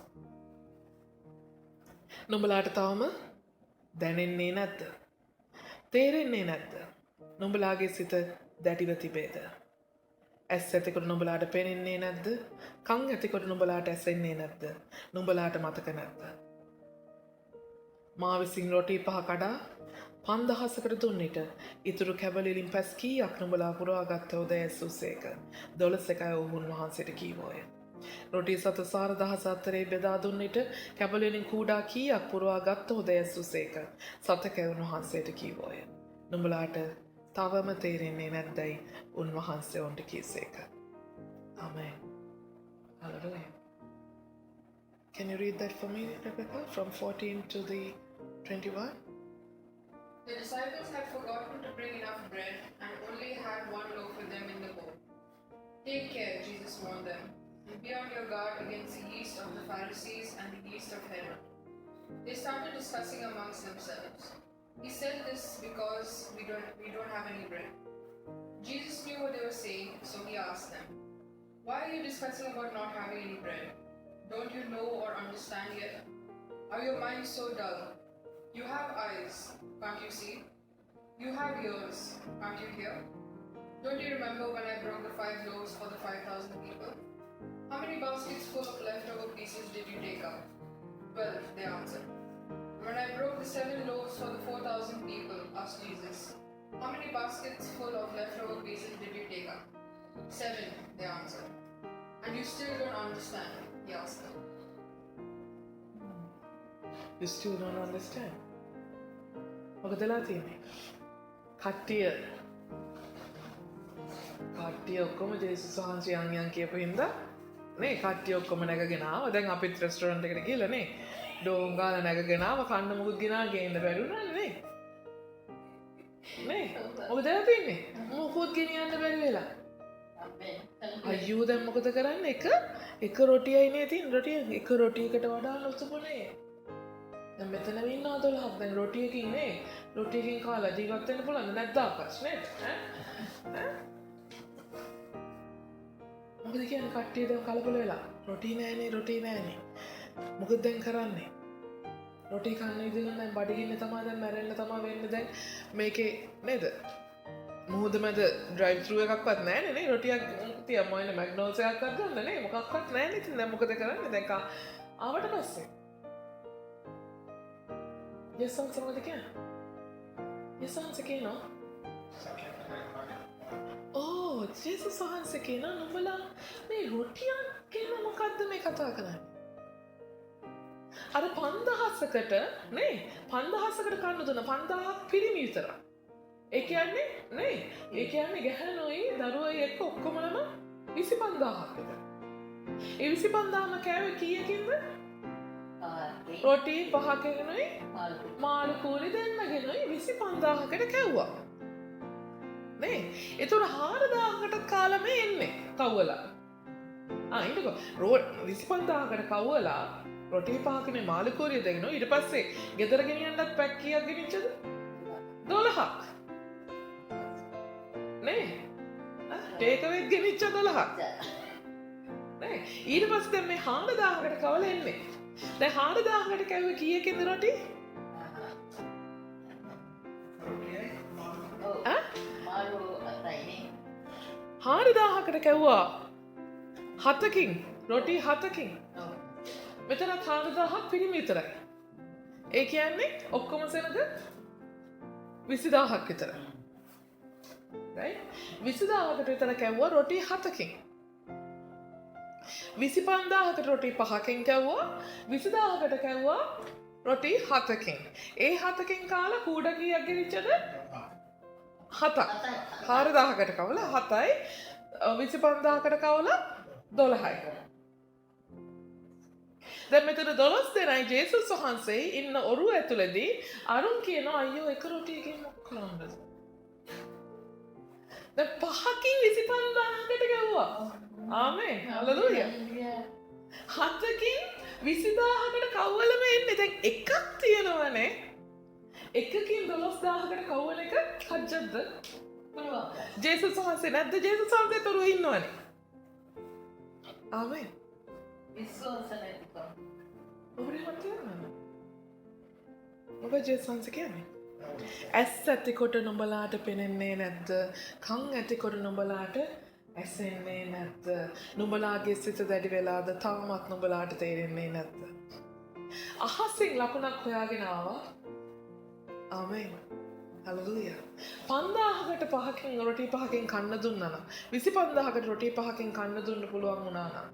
නුඹලාට තවම දැනෙන්නේ නැද්ද? තේරෙන්නේ නැද්ද? නුඹලාගේ සිත දැඩිව තිබේද? ඇස් ඇතිකොට නුඹලාට පෙනෙන්නේ නැද්ද? කන් ඇතිකොට නුඹලාට ඇසෙන්නේ නැද්ද? නුඹලාට මතක නැද්ද? මා විසින් රොටි 5 කඩා 5,000කට දුන්නට ඉතුරු කැබලිලින් පැස් කීයක් නුඹලා පුරවාගත්තවද ඇසුසේක 12යි ඔවුන් වහන්සේට කීවෝය. රොටි සත 4,000 අතරේ බෙදා දුන්නට කැබලිලින් කූඩා කීයක් පුරවාගත්තවද ඇසුසේක සතකයි උන්වහන්සේට කීවෝය. නුඹලාට තවම තේරෙන්නේ නැද්දයි උන්වහන්සේ ඔවුන්ට කීසේක. Amen. Hallelujah. Can you read that for me, Rebecca, from 14 to the 21? The disciples had forgotten to bring enough bread and only had one loaf with them in the boat. Take care, Jesus warned them, and be on your guard against the yeast of the Pharisees and the yeast of Herod. They started discussing amongst themselves. He said this because we don't have any bread. Jesus knew what they were saying, so he asked them, "Why are you discussing about not having any bread? Don't you know or understand yet? Are your minds so dull? You have eyes, can't you see? You have ears, can't you hear? Don't you remember when I broke the 5 loaves for the 5,000 people? How many baskets full of leftover pieces did you take up? 12, they answered. When I broke the 7 loaves for the 4,000 people, asked Jesus, how many baskets full of leftover pieces did you take up? 7, they answered. And you still don't understand, he asked them. You still don't understand? මොකදලා තියෙන්නේ? කට්ටිය ඔක්කොම ජේසුස් වහන්සේ යන් කියපු හින්දා නේ කට්ටිය ඔක්කොම නැගගෙන ආවා. දැන් අපිත් රෙස්ටෝරන්ට් එකට ගිහලා නේ ඩෝන් ගාලා නැගගෙන ආවා. කන්න මුකුත් ගෙනා ගේන්න බැරි වුණානේ නේ. නේ මොකදලා තියෙන්නේ? මොකුත් ගෙනියන්න බැරි වෙලා. අයියෝ දැන් මොකද කරන්නේ? එක රොටියයි නේ තියෙන්නේ. එක රොටියකට වඩා ලොකුනේ. දැන් මෙතන ඉන්නවා 12ක්. දැන් රොටියකින් නේ රොටියකින් කාලා ජීවත් වෙන්න පුළුවන්ද නැද්ද ආකාශ නේද? ඈ මොකද කියන්නේ කට්ටිය දැන් කලබල වෙලා රොටි නෑනේ. මොකද දැන් කරන්නේ? රොටි කන්න ඉඳන් දැන් බඩගින්න තමයි දැන් මැරෙන්න තමයි වෙන්නේ දැන් මේකේ නේද? මුහුද මැද ඩ්‍රයිව් ත්‍රූ එකක්වත් නෑනේ නේ රොටියක් තියන් මොයින මැක්ඩොනල්ඩ්ස් එකක්වත් ගන්න නේ මොකක්වත් නෑනේ. ඉතින් දැන් මොකද කරන්නේ? දැන් ආවට පස්සේ යසංස මොකද කියන්නේ? යසංස කියනවා ජේසුස් වහන්සේ කියනවා නුඹලා මේ රොටියක් ගැන මොකද්ද මේ කතා කරන්නේ? අර 5,000කට නේ 5,000කට කන්න දුන්න 5,000ක් පිරිමි විතරක්. ඒ කියන්නේ ගැහණුයි දරුවයි එක්ක ඔක්කොමලම 25,000ක් විතර. ඒ 25,000ම කෑවේ කීයකින්ද? රොටි 5කගෙනුයි මාළු කූරි දෙන්නගෙනුයි 25,000කට කැව්වා. නේ එතකොට 4,000කට කාලා මේ එන්නේ කව්වලා. ඉන්නකෝ 25,000කට කව්වලා රොටි 5කනේ මාළු කූරිය දෙගෙනුයි ඊට පස්සේ ගෙදර ගෙනියන්නත් පැක් කීයක් ගෙනිච්චද? 12ක්. නේ ටේක් අවේ ගෙනිච්ච 12ක්. නේ ඊට පස්සේ දැන් මේ 4,000කට කවලා එන්නේ. දැන් 4,000කට කැවුවේ කීයකින්ද රොටි? 4,000කට කැව්වා 7කින් රොටි 7කින්. මෙතන 4,000ක් පිරිමි විතරයි. ඒ කියන්නේ ඔක්කොම සෙනග 20,000ක් විතර. right 20,000කට විතර කැව්වා රොටි 7කින්. 25,000කට රොටි 5කින් කැව්වා 20,000කට කැව්වා රොටි 7කින්. ඒ 7කින් කාලා කූඩ කීයක් ගෙනිච්චද? 7ක්. 4,000කට කවලා 7යි 25,000කට කවලා 12යි. දැන් මෙතන 12 දෙනයි ජේසුස් වහන්සේ ඉන්න ඔරුව ඇතුළේදී අරුන් කියනවා අයියෝ එක රොටියකින් මොකක් කරන්නද? දැන් 5කින් 25,000කට ගැව්වා. ආමේන් හලෙලූයා. 7කින් 20,000කට කවවලම එන්නේ. දැන් එකක් තියෙනවනේ. එකකින් 12,000කට කවවල එක හජ්ජද්ද? ජේසුස් වහන්සේ නැද්ද? ජේසුස් වහන්සේ තොරුව ඉන්නවනේ. ආමේන්. විශ්වාස නැතිකම. ඔබට හිතන්නේ මොකද ජේසුස් වහන්සේ කියන්නේ? ඇස් ඇතිකොට නුඹලාට පෙනෙන්නේ නැද්ද? කන් ඇතිකොට නුඹලාට ඇසෙන්නේ නැද්ද? නුඹලාගේ සිත දැඩි වෙලාද? තාමත් නුඹලාට තේරෙන්නේ නැද්ද? අහසින් ලකුණක් හොයාගෙන ආවා. ආමේන්. Hallelujah. 5000කට පහකින් රොටි පහකින් කන්න දුන්නා නම් 25000කට රොටි පහකින් කන්න දුන්න පුළුවන් වුණා නම්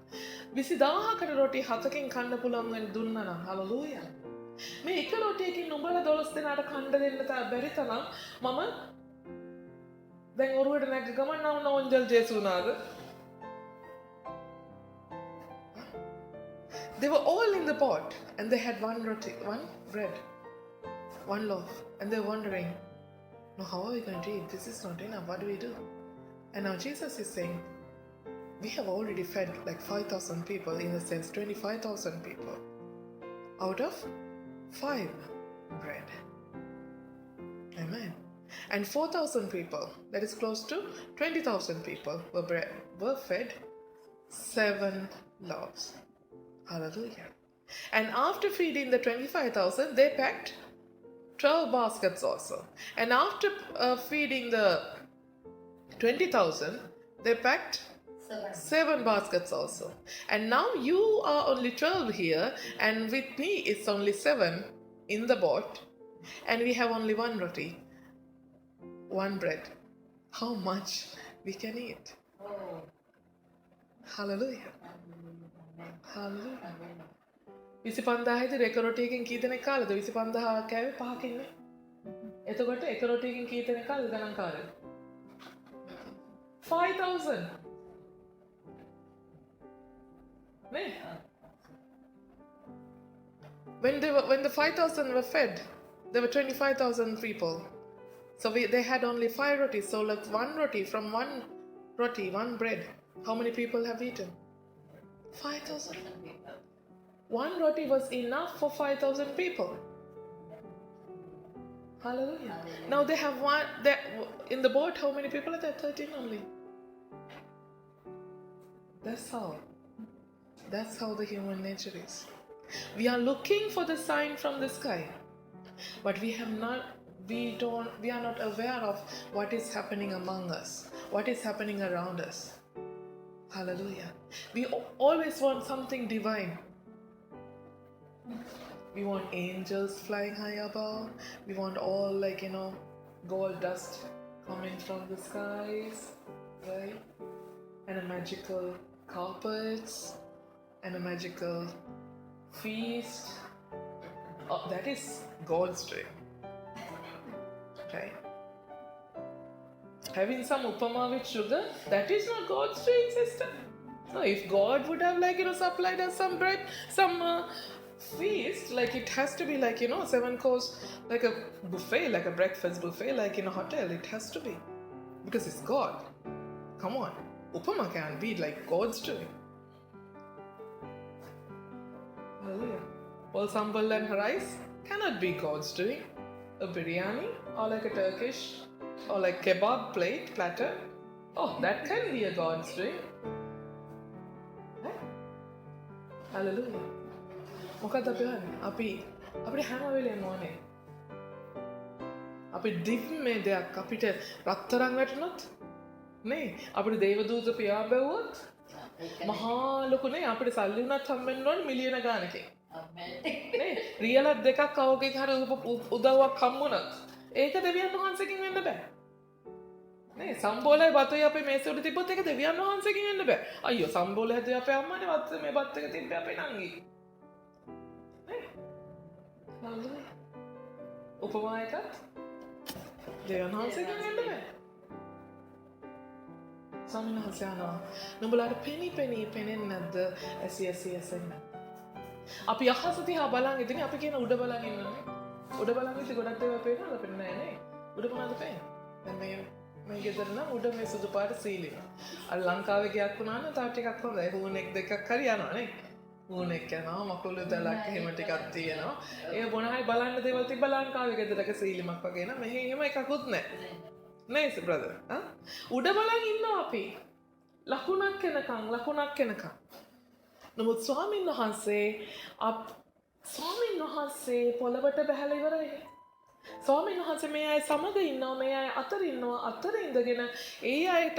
20000කට රොටි 7කින් කන්න පුළුවන් වෙන දුන්නා නම් hallelujah. මේ එක රොටියකින් උඹලා 12 දෙනාට කන්න දෙන්න බැරි තරම් මම දැන් ඔරුවට නැග ගමන් නම් නෝන්ජල් ජේසු නාද. They were all in the pot and they had one roti, one bread, one loaf, and they're wondering, no, how are we going to eat? This is not enough. What do we do? And now Jesus is saying, we have already fed like 5,000 people, in a sense 25,000 people out of 5 bread. Amen. And 4,000 people, that is close to 20,000 people were fed 7 loaves. Hallelujah. And after feeding the 25,000, they packed 12 baskets also. And after feeding the 20,000, they packed 7 baskets also. And now you are only 12 here, and with me it's only 7 in the boat, and we have only 1 roti, 1 bread. How much we can eat? Oh. Hallelujah. Hallelujah. 25000 එක රොටියකින් කී දෙනෙක් කාලද? 25000 කෑවේ 5කින් නේ. එතකොට එක රොටියකින් කී දෙනෙක් කාලද ගණන් කාලේ? 5000. නේ? When the 5,000 were fed, there were 25,000 people. So they had only 5 rotis. So like 1 roti, from 1 roti, 1 bread, how many people have eaten? 5,000. 1 roti was enough for 5,000 people. Hallelujah. Now they have one. In the boat, how many people are there? 13 only. That's how the human nature is. We are looking for the sign from the sky, but we are not aware of what is happening among us, what is happening around us. Hallelujah. We always want something divine. We want angels flying high above. We want all gold dust coming from the skies, right? And a magical carpets and a magical feast. Oh, that is God's dream, right? Having some upama with sugar, that is not God's dream, sister. No, if God would have supplied us some bread, some feast, it has to be 7 course, like a buffet, like a breakfast buffet, like in a hotel. It has to be, because it's God. Come on, upama can't be like God's doing. Hallelujah. Well, sambal and rice cannot be God's doing. A biryani or like a Turkish or like kebab platter, oh, that can be a God's doing. Right? Hallelujah. මොකද අපි අපිට හැම වෙලේම ඕනේ. අපි දිව්‍යමය දෙයක් අපිට රත්තරන් වැටුණොත් නේ අපිට දේවදූත පියා බැවුවොත් මහා ලොකු නේ අපිට සල්ලි උනත් හම්බෙන්න ඕනේ මිලියන ගානකින්. නේ රියලක් දෙකක් කවකෙක් හරි උදව්වක් හම්බුණත් ඒක දෙවියන් වහන්සේකින් වෙන්න බෑ. නේ සම්බෝලයි බතුයි අපේ මේසෙ උඩ තිබ්බොත් ඒක දෙවියන් වහන්සේකින් වෙන්න බෑ. අයියෝ සම්බෝලය හැදුවේ අපේ අම්මානේ වත් මේ බත් එක තිබ්බේ අපේ නංගි. උපමා එකත් දෙවියන් වහන්සේගෙන් වෙන්න බෑ. ස්වාමීන් වහන්සේ අහනවා නුඹලාට පෙනෙන්නේ නැද්ද ඇසියසියසෙන්? අපි අහස දිහා බලන් ඉතින් අපි කියන උඩ බලන් ඉන්නනේ. උඩ බලන් ඉතින් ගොඩක් දේවල් පේනවද? පේන්නේ නැහැ නේ. උඩ මොනවද පේන්නේ? දැන් මේ ගෙදර නම් උඩ මේ සුදු පාට සීලින්. අර ලංකාවේ ගයක් වුණා නම් තව ටිකක් හොඳයි. හුණෙක් දෙකක් හරි යනවා නේ. හුණෙක් යනවා මකුළු දලක් එහෙම ටිකක් තියෙනවා. ඒ මොන හරි බලන්න දේවල් තිබ්බ ලංකාවේ ගෙදරක සීලිමක් වගේ නේද? මෙහෙ එහෙම එකකුත් නැහැ. නේද බ්‍රදර්? උඩ බලන් ඉන්නවා අපි. ලකුණක් එනකම්. නමුත් ස්වාමීන් වහන්සේ පොළවට බහැලා ඉවරයි. ස්වාමීන් වහන්සේ මේ අය සමග ඉන්නවා, මේ අය අතර ඉන්නවා, අතර ඉඳගෙන ඒ අයට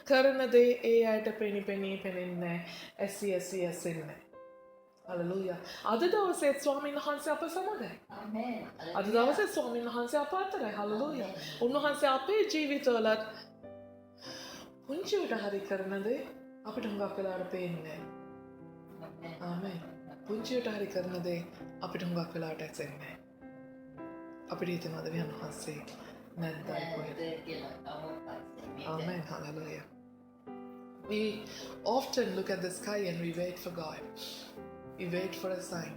කරන දේ ඒ අයට පෙනෙන්නේ ඇසෙන්නේ. Hallelujah. අද දවසේ ස්වාමීන් වහන්සේ අප සමගයි. Amen. අද දවසේ ස්වාමීන් වහන්සේ අප අතරයි. Hallelujah. උන්වහන්සේ අපේ ජීවිතවලත් පුංචිවට හරි කරන දේ අපිට හුඟක් වෙලාවට පේන්නේ නැහැ. ආමේන්. පුංචියට හරි කරන දේ අපිට හුඟක් වෙලාවට ඇසෙන්නේ නැහැ. අපිට හිතෙනවද මේ වහන්සේ නැද්දයි කොහෙද? Amen. Hallelujah. We often look at the sky and we wait for God. We wait for a sign.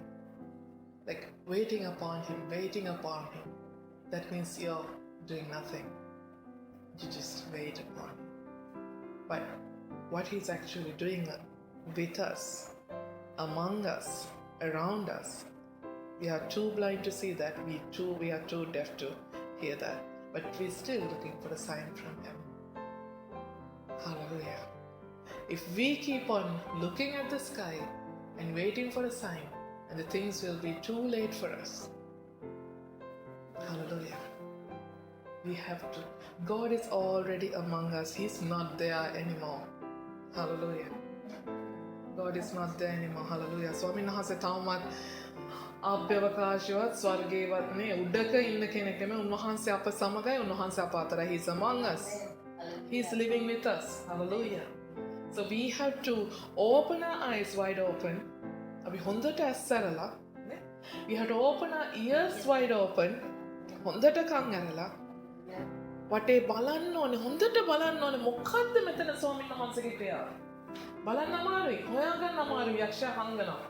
Like waiting upon Him, waiting upon Him. That means you're doing nothing. You just wait upon Him. But what He's actually doing with us, among us, around us, we are too blind to see that. We are too deaf to hear that. But we're still looking for a sign from Him. Hallelujah. If we keep on looking at the sky and waiting for a sign, and the things will be too late for us. Hallelujah. We have to. God is already among us. He's not there anymore. Hallelujah. God is not there anymore. Hallelujah. ස්වාමීන් වහන්සේ තාමත් ආභ්‍යවකාශවත් ස්වර්ගයේවත් නේ උඩක ඉන්න කෙනෙක් නෙමෙයි. උන්වහන්සේ අප සමගයි. උන්වහන්සේ අප අතරයි. He's among us. He's living with us. Hallelujah. So we have to open our eyes wide open. අපි හොඳට ඇස්සරලා නේ? We have to open our ears wide open. හොඳට කන් ඇරලා වටේ බලන්න ඕනේ. හොඳට බලන්න ඕනේ මොකද්ද මෙතන ස්වාමීන් වහන්සේගේ ක්‍රියාව. බලන්න අමාරුයි. හොයාගන්න අමාරුයි යක්ෂයා හංගනවා.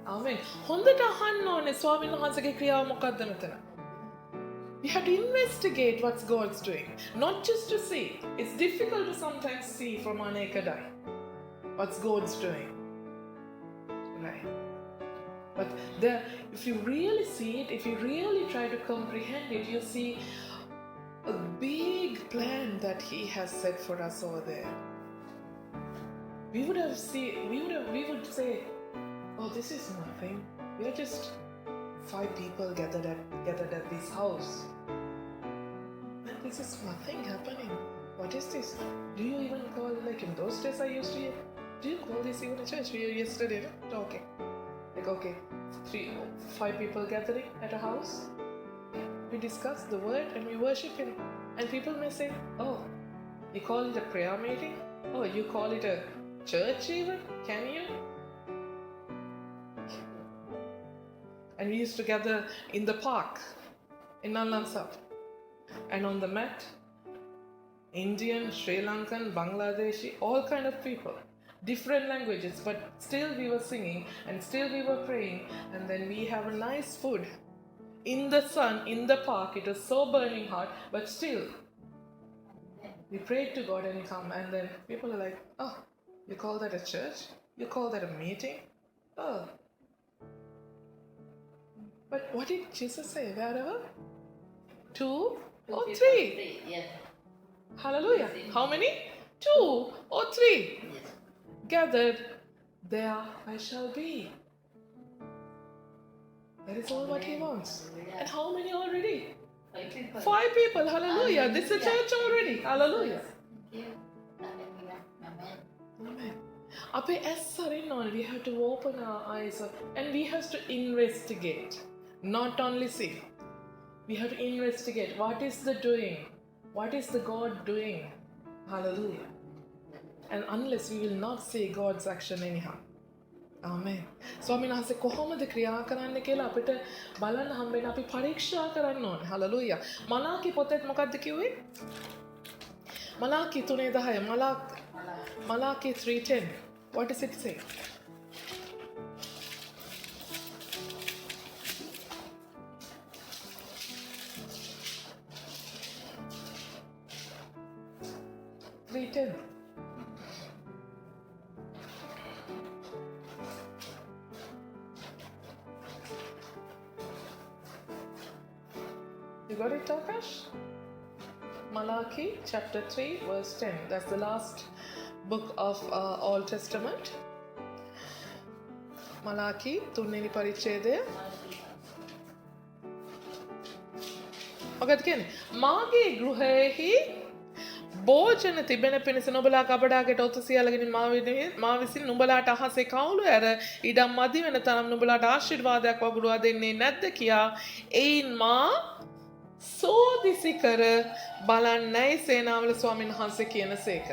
ආමෙන්. හොඳට අහන්න ඕනේ ස්වාමීන් වහන්සේගේ ක්‍රියාව මොකද්ද මෙතන. We have to investigate what God's doing, not just to see. It's difficult to sometimes see from our naked eye what God's doing. Right. But there, if you really see it, if you really try to comprehend it, you see a big plan that He has set for us over there. We would say, oh, this is nothing. We are just 5 people gathered at this house. And this is nothing happening. What is this? Do you even call, like in those days I used to hear, do you call this even a church? We were yesterday talking. Like, okay, 5 people gathering at a house. We discuss the word and we worship Him. And people may say, oh, you call it a prayer meeting? Oh, you call it a church even? Can you? And we used to gather in the park in Nalansap. And on the mat, Indian, Sri Lankan, Bangladeshi, all kind of people. Different languages, but still we were singing and still we were praying. And then we have a nice food in the sun, in the park. It was so burning hot, but still we prayed to God and come. And then people are like, oh, you call that a church? You call that a meeting? Oh. But what did Jesus say? Wherever? 2 or 3. Yes. Hallelujah. How many? 2 or 3. Yes. Gathered, there I shall be. That is all what He wants. And how many already? 5 people. 5 people. Hallelujah. This is a church already. Hallelujah. Thank you. Hallelujah. Amen. Amen. අපේ ඇස් අරින්න ඕනේ. We have to open our eyes up and we have to investigate. Not only see. We have to investigate. What is the doing? What is the God doing? Hallelujah. And unless we will not see God's action anyhow. Amen. ස්වාමීන් වහන්සේ කොහොමද ක්‍රියා කරන්න කියලා අපිට බලන්න හම්බෙන්න අපි පරීක්ෂා කරන්න ඕනේ. Hallelujah. මලාකි පොතේ මොකක්ද කිව්වේ? Malachi 3:10. Malachi 3:10. What does it say? You got it, Takash? Malachi chapter 3 verse 10. That's the last book of Old Testament. Malachi 3 පරිච්ඡේදය. මොකද කියන්නේ? මාගේ ගෘහයෙහි භෝජන තිබෙන පිණිස නුඹලා කබඩාකට ඔත්තු සියල්ලගෙන මා විසින් නුඹලාට අහසේ කවුළු ඇර ඉඩම් මදි වෙන තරම් නුඹලාට ආශිර්වාදයක් වගුරුවා දෙන්නේ නැද්ද කියා එයින් මා සෝදිසි කර බලන්නයි සේනාවල ස්වාමීන් වහන්සේ කියනසේක.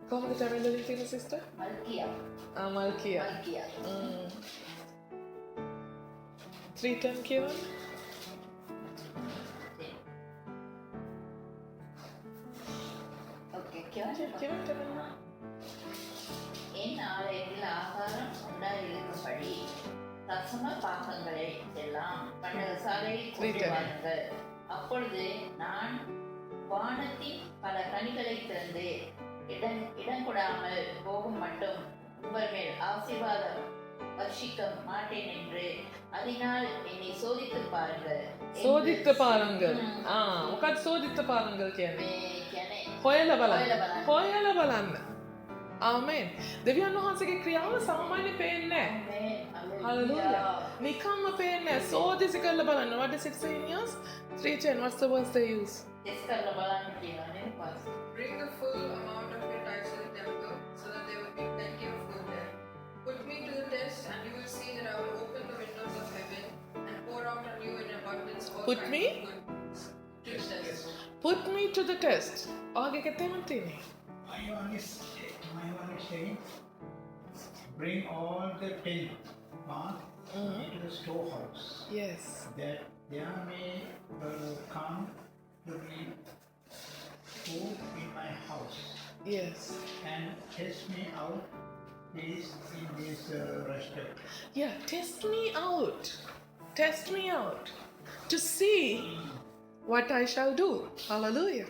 කොහොමද තමිල් වලින් තියෙන සිස්ටර්? Malkia. මල්කියා. Malkia. 3:10 කියවන්න. Okay, කියවන්න. කියවන්න තමිල්. என் ஆலயத்தில் ஆகாரம் உண்டாயிருக்கும்படி தசம பாகங்களை எல்லாம் பண்டகசாலையில் கொண்டு வாருங்கள். அப்பொழுது நான் வானத்தின் பல கனிகளை திறந்து இடம் கொடாமல் போகும் மட்டும் உங்கள் மேல் ஆசீர்வாதம் வர்ஷிக்க மாட்டேன் என்று அதனால் என்னை சோதித்து பாருங்கள். සෝදිත්ත පාරංගල්. මොකක්ද සෝදිත්ත පාරංගල් කියන්නේ? කියන්නේ හොයලා හොයලා බලන්න. බලන්න. හොයලා බලන්න. ආමෙන්. දෙවියන් වහන්සේගේ ක්‍රියාව සාමාන්‍ය පේන්නේ නැහැ. Hallelujah. නිකම්ම පේන්නේ නැහැ. සෝදිසි කරලා බලන්න. What does it say in yours? 3:10. What's the verse they use? Test කරලා බලන්න කියනවා නේද pass. Bring the full amount of your tithes to the temple, so that there will be plenty of food there. Put me to the test, and you will see that I will open the windows of heaven and pour out on you in abundance all Put kinds me? of good to the test. Put me to the test. ආගේ කෙතෙමන් තියෙන්නේ? My one is saying, bring all the 10 parts into the storehouse, Yes. that there may come to be food in my house, Yes. and test me out please in this respect. Yeah, test me out. Test me out. To see what I shall do. Hallelujah.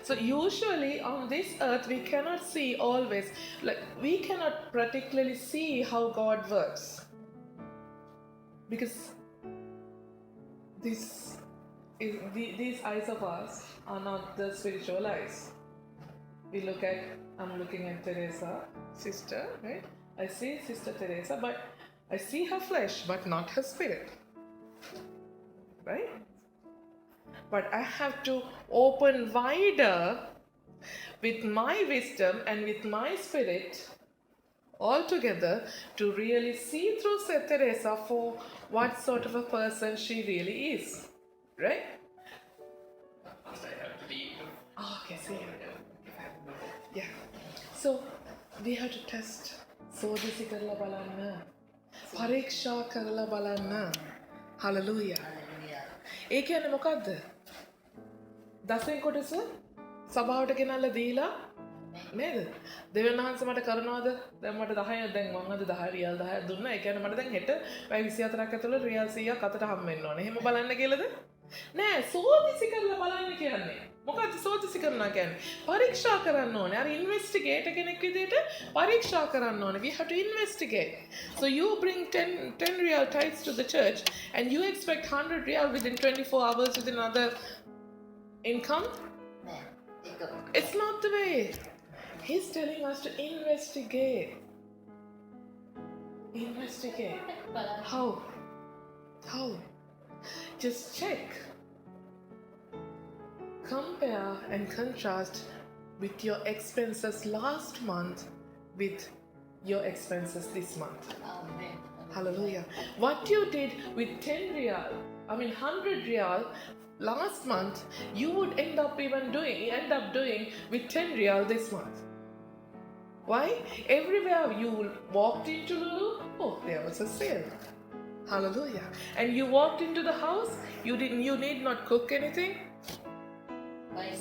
So usually on this earth we cannot see always, like we cannot particularly see how God works, because these eyes of ours are not the spiritual eyes. We look at, I'm looking at Teresa, sister, right? I see Sister Teresa, but I see her flesh, but not her spirit, right? But I have to open wider with my wisdom and with my spirit all together to really see through Teresa for what sort of a person she really is, right? I have to leave. Okay, see. Yeah. So we have to test. සෝදිසි කරලා බලන්න. පරීක්ෂා කරලා බලන්න. Hallelujah. ඒ කියන්නේ මොකද්ද? දසෙන් කොටස සභාවට ගෙනල්ලා දීලා නේද? දෙවියන් වහන්සේ මට කරනවද? දැන් මට 10 දැන් මම අද 10 රියල් 10ක් දුන්නා. ඒ කියන්නේ මට දැන් හෙට පැය 24ක් ඇතුළත රියල් 100ක් අතට හම් වෙන්න ඕනේ. එහෙම බලන්න කියලාද? නෑ, සෝදිසි කරලා බලන්න කියන්නේ. මොකක්ද සෝදිසි කරනවා කියන්නේ? පරීක්ෂා කරන්න ඕනේ. අර ඉන්වෙස්ටිගේටර් කෙනෙක් විදිහට පරීක්ෂා කරන්න ඕනේ. We have to investigate. So you bring 10 real tithes to the church and you expect 100 real within 24 hours with another income? නෑ ඒක It's not the way. He's telling us to investigate. Investigate. බලන්න. How? How? Just check. Compare and contrast with your expenses last month with your expenses this month. ආමේන්. Hallelujah. What you did with 10 real, 100 real last month, you would end up doing with 10 real this month. Why? Everywhere you walked into Lulu, oh, there was a sale. Hallelujah. And you walked into the house, you need not cook anything.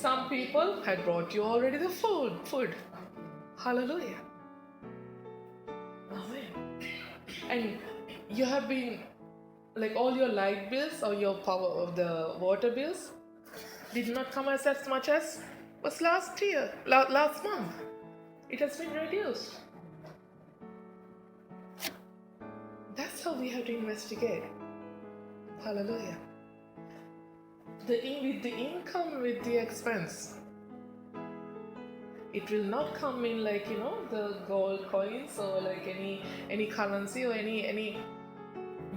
Some people had brought you already the food. Hallelujah. Amen. And you have been, like, all your light bills or your power of the water bills did not come as much as was last month. It has been reduced. That's how we have to investigate. Hallelujah. With the income, with the expense, it will not come in like, the gold coins or like any currency or any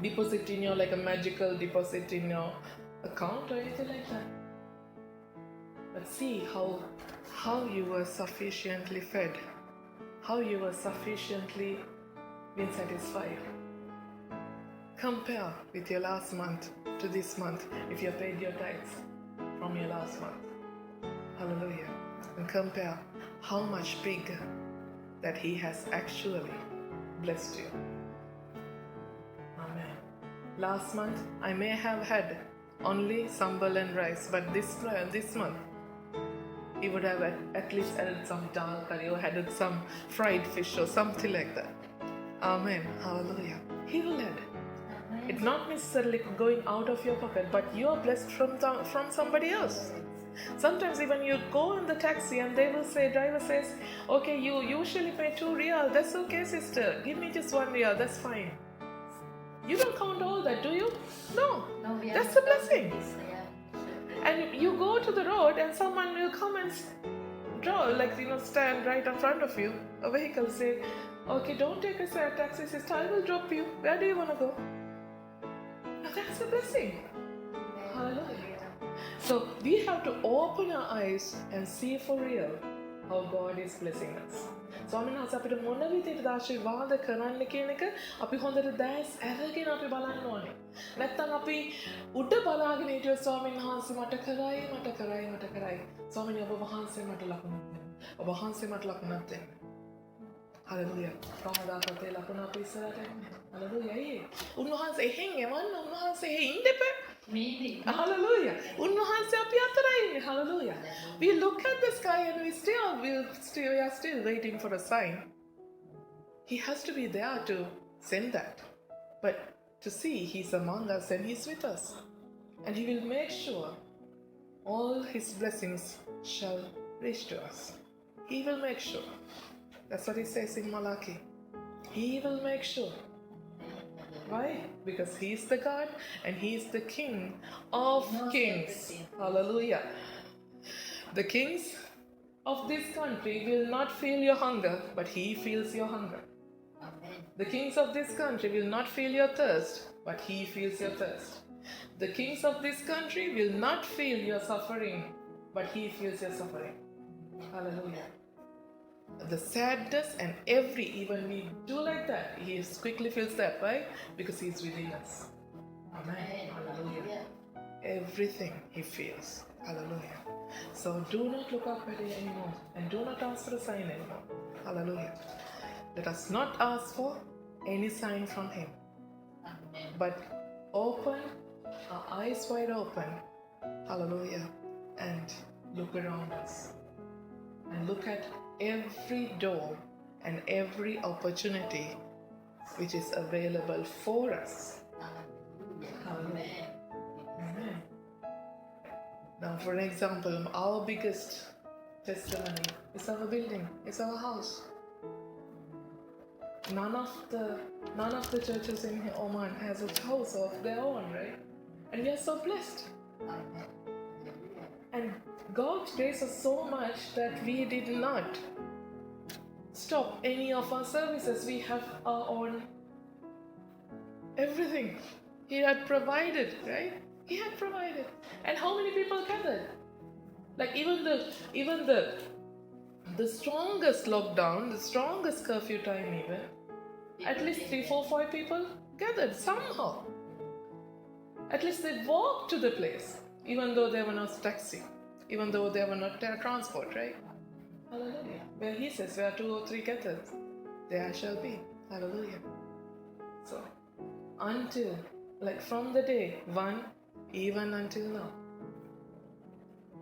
deposit in your, like a magical deposit in your account or anything like that. But see how you were sufficiently fed, how you were sufficiently been satisfied. Compare with your last month to this month if you paid your tithes from your last month. Hallelujah. And compare how much bigger that He has actually blessed you. Amen. Last month I may have had only sambal and rice, but this month He would have at least added some dal curry or added some fried fish or something like that. Amen. Hallelujah. He will add. It's not necessarily going out of your pocket, but you are blessed from somebody else. Sometimes even you go in the taxi and they will say, driver says, okay, you usually pay 2 riyal. That's okay, sister. Give me just 1 riyal. That's fine. You don't count all that, do you? No. That's a blessing. And you go to the road and someone will come and stand right in front of you. A vehicle say, okay, don't take a taxi, sister. I will drop you. Where do you want to go? Now that's a blessing. Hallelujah. So we have to open our eyes and see for real how God is blessing us. ස්වාමීන් වහන්සේ අපිට මොන විදිහට ආශිර්වාද කරන්න කියන එක අපි හොඳට දැස් අරගෙන අපි බලන්න ඕනේ. නැත්තම් අපි උඩ බලාගෙන හිටියොත් ස්වාමීන් වහන්සේ මට කරයි. ස්වාමීන් ඔබ වහන්සේ මට ලකුණක් දෙන්න. ඔබ වහන්සේ මට ලකුණක් දෙන්න. Hallelujah. කවදාකවත් ඒ ලකුණ අපි ඉස්සරහට එන්නේ. Hallelujah. උන්වහන්සේ එහෙන් එවන්න උන්වහන්සේ ඉන්න එපා. Hallelujah. උන්වහන්සේ අපි අතරයි ඉන්නේ. Hallelujah. We look at the sky and we are still waiting for a sign. He has to be there to send that. But to see He's among us and He's with us. And He will make sure all His blessings shall reach to us. He will make sure. That's what He says in Malachi. He will make sure. Why? Because He is the God and He is the King of kings. Hallelujah. The kings of this country will not feel your hunger, but He feels your hunger. The kings of this country will not feel your thirst, but He feels your thirst. The kings of this country will not feel your suffering, but He feels your suffering. Hallelujah. The sadness and even we do like that, He quickly feels that, right? Because He is within us. Amen. Hallelujah. Everything He feels. Hallelujah. So do not look up at it anymore and do not ask for a sign anymore. Hallelujah. Let us not ask for any sign from Him, but open our eyes wide open. Hallelujah. And look around us and look at every door and every opportunity which is available for us. Hallelujah. Amen. Now, for example, our biggest testimony is our building, is our house. None of the churches in Oman has a house of their own, right? And we are so blessed. And God graced us so much that we did not stop any of our services. We have our own everything. He had provided, right? He had provided. And how many people gathered? Like even the strongest lockdown, the strongest curfew time even, at least 3, 4, 5 people gathered somehow. At least they walked to the place, even though there were no taxi, even though there were not transport, right? Hallelujah. Where He says, where 2 or 3 gathered, there shall be. Hallelujah. So, from the day 1, even until now,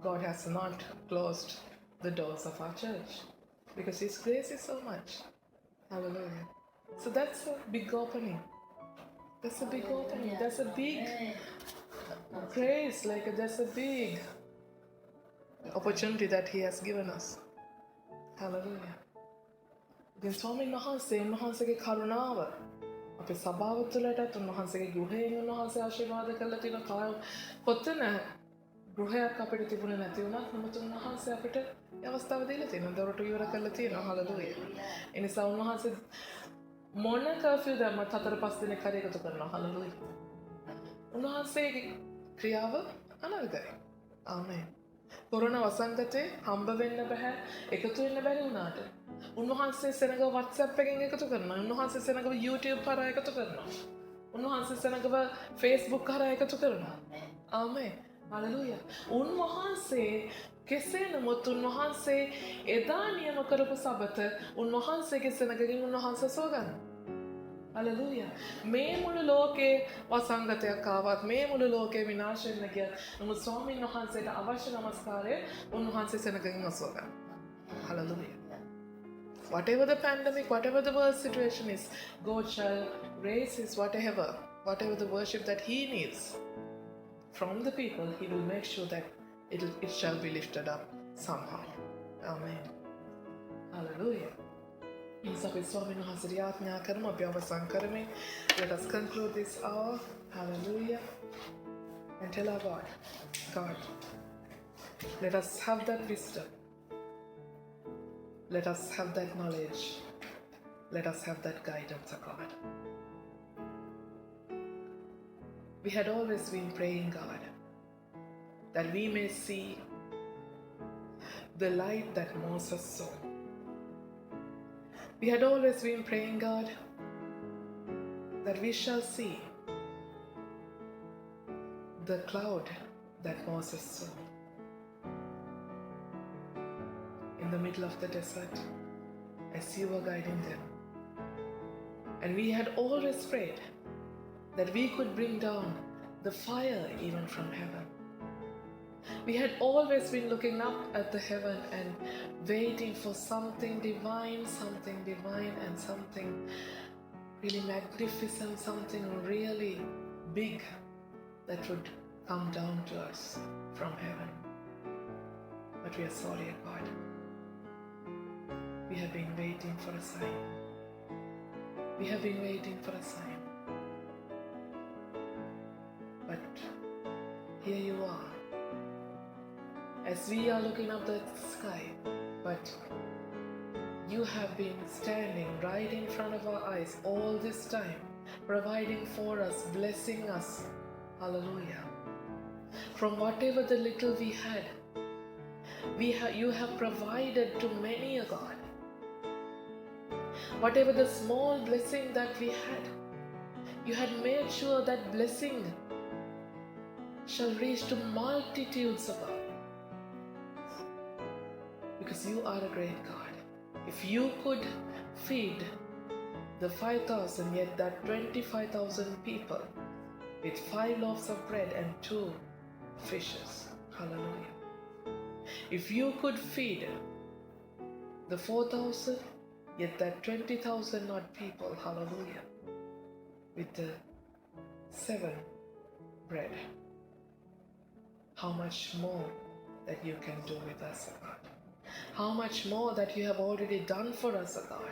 God has not closed the doors of our church because His grace is so much. Hallelujah. So that's a big opening. That's a big opening. That's a big grace. That's a big opportunity that He has given us. Hallelujah. ඉතින් ස්වාමීන් වහන්සේගේ කරුණාව අපේ සභාව තුළටත් උන්වහන්සේගේ ගෘහයෙන් උන්වහන්සේ ආශිර්වාද කරලා තියෙන කොතන ගෘහයක් අපිට තිබුණේ නැති වුණත් නමුත් උන්වහන්සේ අපිට අවස්ථාව දීලා තියෙනවා. දොරටු ඉවර කරලා තියෙනවා. හලෙලූයා. ඒ නිසා උන්වහන්සේ මොන කර්ෆියු දැම්මත් 4-5 දිනක් හරි එකතු කරනවා. හලෙලූයා. උන්වහන්සේගේ ක්‍රියාව අනර්ගයි. ආමේන්. කොරෝනා වසංගතේ හම්බ වෙන්න බෑ, එකතු වෙන්න බැරි වුණාට උන්වහන්සේ සෙනගව WhatsApp එකෙන් එකතු කරනවා. උන්වහන්සේ සෙනගව YouTube හරහා එකතු කරනවා. උන්වහන්සේ සෙනගව Facebook හරහා එකතු කරනවා. ආමේන්. හලෙලූයා. උන්වහන්සේ කෙසේ නමුත් උන්වහන්සේ එදා නියම කරපු සබත උන්වහන්සේගේ සෙනගකින් උන්වහන්සේ සෝගන්න. හලෙලූයා. මේ මුළු ලෝකේ වසංගතයක් ආවත් මේ මුළු ලෝකේ විනාශ වෙන්න ගියත් නමුත් ස්වාමීන් වහන්සේට අවශ්‍ය නමස්කාරය උන්වහන්සේ සෙනගකින් ඔසවගන්න. Hallelujah. Whatever the pandemic, whatever the world situation is, God shall raise his whatever the worship that he needs from the people, he will make sure that it shall be lifted up somehow. Amen. Hallelujah. Let us conclude this hour. Hallelujah. And tell our God, let us have that wisdom. Let us have that knowledge. Let us have that guidance of God. We had always been praying, God, that we may see the light that Moses saw. We had always been praying, God, that we shall see the cloud that Moses saw in the middle of the desert as you were guiding them. And we had always prayed that we could bring down the fire even from heaven. We had always been looking up at the heaven and waiting for something divine, and something really magnificent, something really big that would come down to us from heaven. But we are sorry, God. We have been waiting for a sign. We have been waiting for a sign. But here you are. As we are looking up the sky, but you have been standing right in front of our eyes all this time, providing for us, blessing us. Hallelujah. From whatever the little we had, you have provided to many a God. Whatever the small blessing that we had, you had made sure that blessing shall reach to multitudes of God. Because you are a great God. If you could feed the 5,000, yet that 25,000 people with 5 loaves of bread and 2 fishes, hallelujah. If you could feed the 4,000, yet that 20,000 odd people, hallelujah, with the 7 bread, how much more that you can do with us, God. How much more that you have already done for us, God.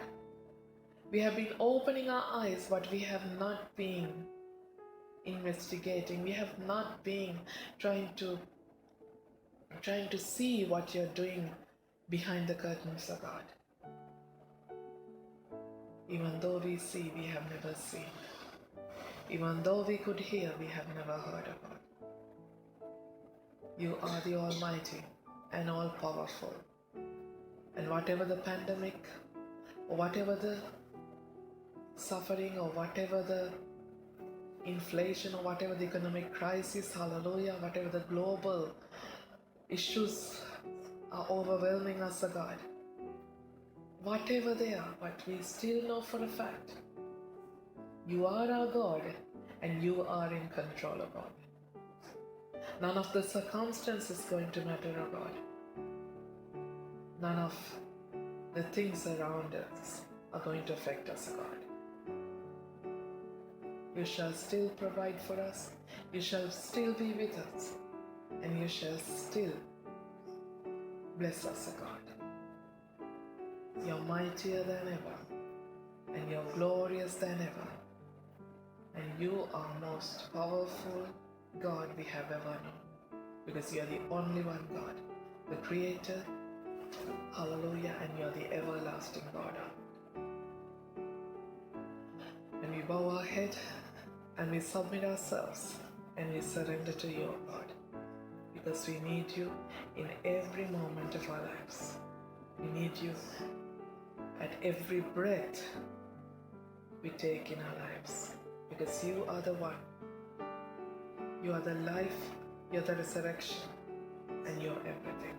We have been opening our eyes, but we have not been investigating. We have not been trying to see what you're doing behind the curtains, of God. Even though we see, we have never seen. Even though we could hear, we have never heard of God. You are the Almighty and all-powerful. And whatever the pandemic, or whatever the suffering, or whatever the inflation, or whatever the economic crisis, hallelujah, whatever the global issues are overwhelming us, God, whatever they are, but we still know for a fact, you are our God, and you are in control of God. None of the circumstances is going to matter, oh God. None of the things around us are going to affect us, God. You shall still provide for us, you shall still be with us, and you shall still bless us, God. You're mightier than ever, and you're glorious than ever, and you are most powerful God we have ever known, because you are the only one God, the Creator, hallelujah, and you are the everlasting God. bow our head and we submit ourselves and we surrender to you, Lord, because we need you in every moment of our lives. We need you at every breath we take in our lives, because you are the one. You are the life, you are the resurrection, and you are everything.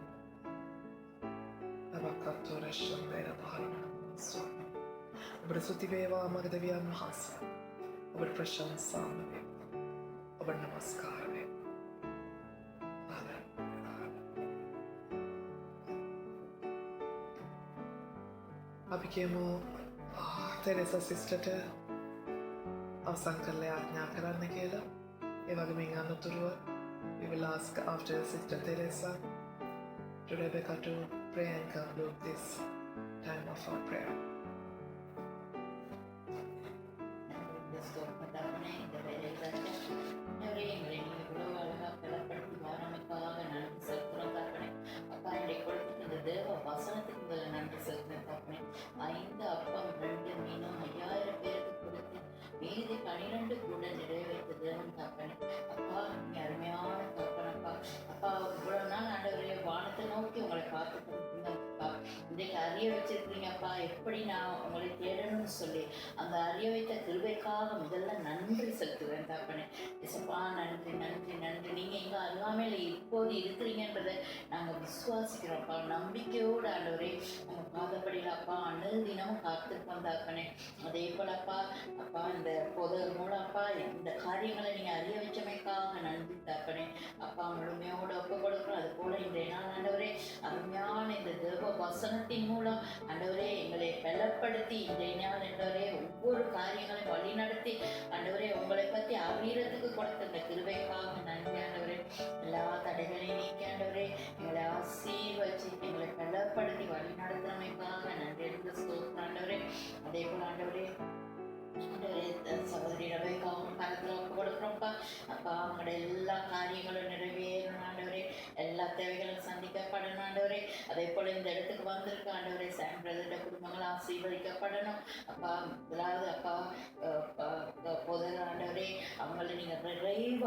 ඔබට ස්තුති වේවා මගේ දෙවියන් වහන්සේ. ඔබට ප්‍රශංසාම වේවා. ඔබට නමස්කාර වේවා. අපි කියමු තෙරේසා සිස්ටර්ට අවසන් කරලා ආඥා කරන්න කියලා. ඒ වගේම අනතුරුව we will ask after Sister Teresa to Rebecca to pray and conclude this time of our prayer. மீதி 12 கூட நிறைவேற்ற தேவன் தப்பனே. அப்பா நீங்க அருமையான தப்பனப்பா. அப்பா இவ்வளவு நாள் ஆண்டவரே வானத்தை நோக்கி உங்களை பார்த்துருக்கீங்கப்பா. இன்றைக்கு அறிய வச்சிருக்கீங்கப்பா, எப்படி நான் உங்களை தேடணும்னு சொல்லி அந்த அறிய வைத்த கிருபைக்காக முதல்ல நன்றி செலுத்துவேன் தப்பனே. இசப்பா நன்றி நன்றி நன்றி. நீங்க எங்க அருகாமையில இப்போது இருக்கிறீங்கன்றதை நாங்க விசுவாசிக்கிறோம்ப்பா. நம்பிக்கையோடு ஆண்டவரே உங்க பாதப்படியில் அப்பா அண்ணல் தினமும் காத்திருப்போம் தப்பனே. அதே போலப்பா அப்பா இந்த பொது மூலம் அப்பா இந்த காரியங்களை நீங்க அறிய வச்சமைக்காக நன்றி தப்பனே. அப்பா முழுமையோடு ஒப்பு கொடுக்குறோம். அது போல இன்றைய நாள் ஆண்டவரே அருமையான இந்த தேவ வசனத்தின் மூலம் ஆண்டவரே எங்களை பலப்படுத்தி இன்றைய நாள் ஆண்டவரே ஒவ்வொரு காரியங்களையும் வழி நடத்தி ஆண்டவரே உங்களை பற்றி அறியறதுக்கு கொடுத்த இந்த கிருபைக்காக நன்றி ஆண்டவரே. எல்லா தடைகளையும் நீக்கி ஆண்டவரே எங்களை ஆசீர்வச்சு எங்களை பலப்படுத்தி வழி நடத்துறமைக்காக நன்றி எடுத்து ஸ்தோத்திரம் ஆண்டவரே. அதே போல ஆண்டவரே சகோதரி ரவைக்காவும் கருத்துல ஒப்பு கொடுக்குறோம்ப்பா. அப்பா அவங்களோட எல்லா காரியங்களும் நிறைவேறணும் ஆண்டவரே. எல்லா தேவைகளும் சந்திக்கப்படணும் ஆண்டவரே. அதே போல இந்த இடத்துக்கு வந்திருக்க ஆண்டவரே சாம் பிரதரோட குடும்பங்கள் ஆசீர்வதிக்கப்படணும் அப்பா. முதலாவது அப்பா பொது ஆண்டவரே அவங்கள நீங்க நிறைவு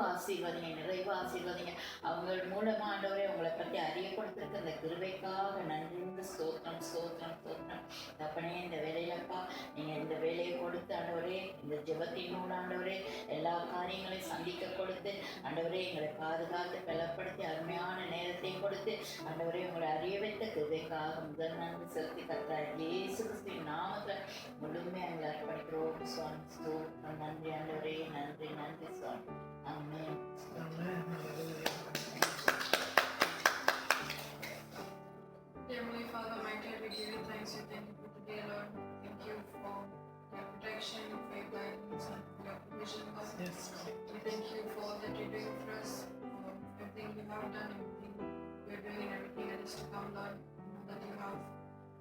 ஆசீர்வதிங்க. அவங்க மூலமா ஆண்டவரே உங்களை பற்றி அறிய கொடுத்திருக்க அந்த கிருபைக்காக நன்றி ஸ்தோத்திரம் ஸ்தோத்திரம் ஸ்தோத்திரம் அப்பனே. இந்த வேலையிலப்பா நீங்க இந்த வேலையை கொடுத்து ஆண்டவரே இந்த ஜெபத்தின் மூலம் ஆண்டவரே எல்லா காரியங்களையும் சந்திக்க கொடுத்து ஆண்டவரே எங்களை பாதுகாத்து பலப்படுத்தி அருமையான நேரத்தையும் கொடுத்து ஆண்டவரே உங்களை அறிய வைத்த கிருபைக்காக முதல் நன்றி செலுத்தி கர்த்தர் இயேசு கிறிஸ்துவின் நாமத்தில் முழுமையாக எங்களை அர்ப்பணிக்கிறோம் சுவாமி. ஸ்தோத்திரம் நன்றி ஆண்டவரே. நன்றி நன்றி சுவாமி. ஆமென். Heavenly Father, mighty, we give you thanks. We thank you for today, Lord. Thank you for your protection, for your guidance, and for your provision, Lord. Yes. We thank you for all that you're doing for us, for everything you have done, everything you're doing, and everything that is to come, Lord. We know that you have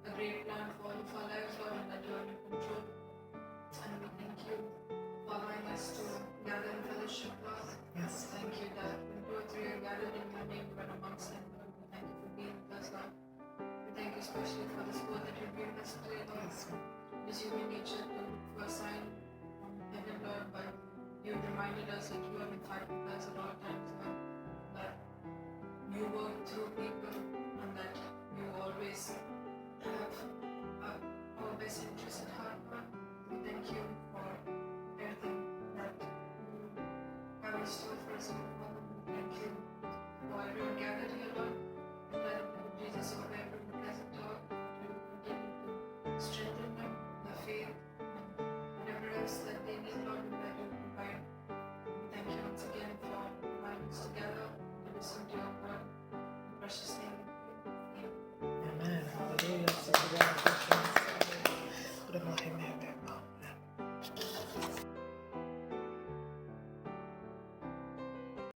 a great plan for all of our lives, Lord, and that you are in control. And we thank you for allowing us to gather in fellowship, Lord. Yes. Thank you that when 2 or 3 are gathered in your name, you are amongst them, Lord. We thank you for being with us, Lord. We thank you especially for this word that you've given us today, Lord. Yes. It is human nature to look for a sign from heaven, Lord, but you reminded us that you are in fact with us at all times, Lord. That you work through people and that you always have our best interest at heart, Lord. We thank you for everything that you have in store for us, Lord. We thank you for everyone gathered here, Lord. We pray that Jesus over everyone present, Lord, to continue to strengthen them, their faith, and whatever else that they need, Lord, we pray to provide. We thank you once again for inviting us together to listen to your word. In precious name we pray. Amen. Amen. Hallelujah.